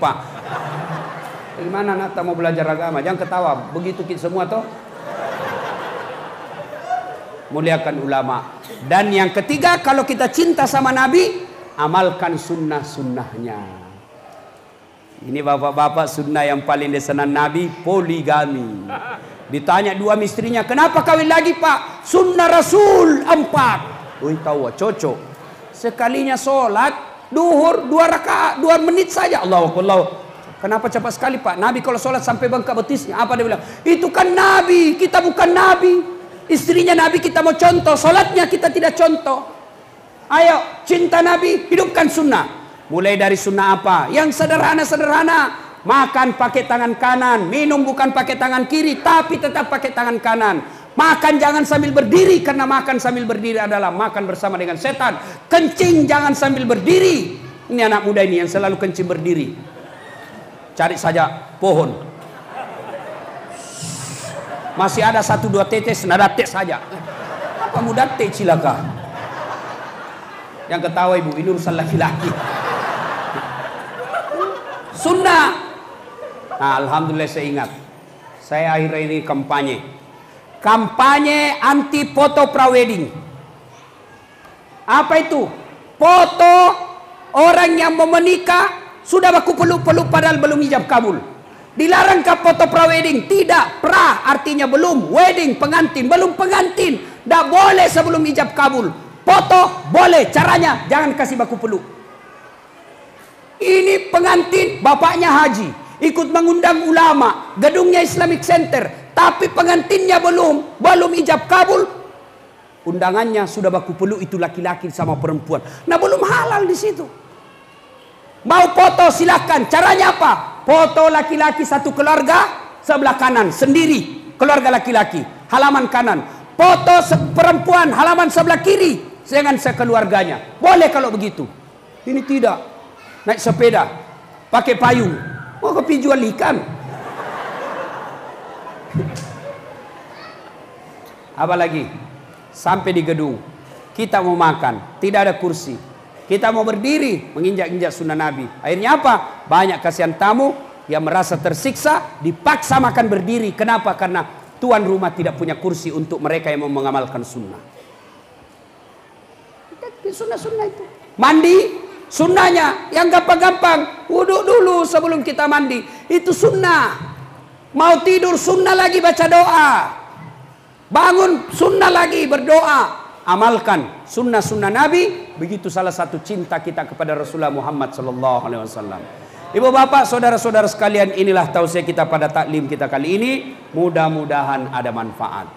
Gimana nak mau belajar agama? Jangan ketawa. Begitu kita semua toh. Muliakan ulama. Dan yang ketiga, kalau kita cinta sama Nabi, amalkan sunnah-sunnahnya. Ini bapak-bapak sunnah yang paling disenang Nabi, poligami. Ditanya dua istrinya, kenapa kawin lagi pak? Sunnah Rasul 4. Wih tahu, cocok. Sekalinya sholat duhur 2 rakaat 2 menit saja. Allahu Akbar. Kenapa cepat sekali pak? Nabi kalau sholat sampai bengkak betisnya. Apa dia bilang? Itu kan Nabi, kita bukan Nabi. Istrinya Nabi kita mau contoh, sholatnya kita tidak contoh. Ayo, cinta Nabi, hidupkan sunnah. Mulai dari sunnah apa? Yang sederhana-sederhana. Makan pakai tangan kanan, minum bukan pakai tangan kiri, tapi tetap pakai tangan kanan. Makan jangan sambil berdiri, karena makan sambil berdiri adalah makan bersama dengan setan. Kencing jangan sambil berdiri. Ini anak muda ini yang selalu kencing berdiri. Cari saja pohon. Masih ada 1-2 tetes, nada tes saja. Apa muda teh cilaka? Yang ketawa ibu, ini urusan laki-laki. Sunnah. Nah, alhamdulillah saya ingat. Saya akhir ini kampanye anti foto prawedding. Apa itu? Foto orang yang mau menikah sudah baku peluk-peluk padahal belum ijab kabul. Dilarangkah foto prawedding? Tidak. Pra artinya belum. Wedding pengantin, belum pengantin. Tidak boleh sebelum ijab kabul. Foto boleh. Caranya jangan kasih baku peluk. Ini pengantin bapaknya haji, ikut mengundang ulama, gedungnya Islamic Center, tapi pengantinnya belum ijab kabul. Undangannya sudah baku peluk, itu laki-laki sama perempuan. Nah, belum halal di situ. Mau foto silakan. Caranya apa? Foto laki-laki satu keluarga sebelah kanan sendiri, keluarga laki-laki halaman kanan. Foto perempuan halaman sebelah kiri dengan sekeluarganya. Boleh kalau begitu. Ini tidak. Naik sepeda, pakai payung, mau kopi jual ikan. Apa lagi? Sampai di gedung, kita mau makan, tidak ada kursi. Kita mau berdiri, menginjak-injak sunnah Nabi. Akhirnya apa? Banyak kasihan tamu yang merasa tersiksa, dipaksa makan berdiri. Kenapa? Karena tuan rumah tidak punya kursi untuk mereka yang mau mengamalkan sunnah. Sunnah-sunnah itu. Mandi, sunnahnya yang gampang-gampang, wudhu dulu sebelum kita mandi, itu sunnah. Mau tidur sunnah lagi baca doa, bangun sunnah lagi berdoa. Amalkan sunnah-sunnah Nabi. Begitu salah satu cinta kita kepada Rasulullah Muhammad SAW. Ibu bapak saudara-saudara sekalian, inilah tausiah kita pada taklim kita kali ini. Mudah-mudahan ada manfaat.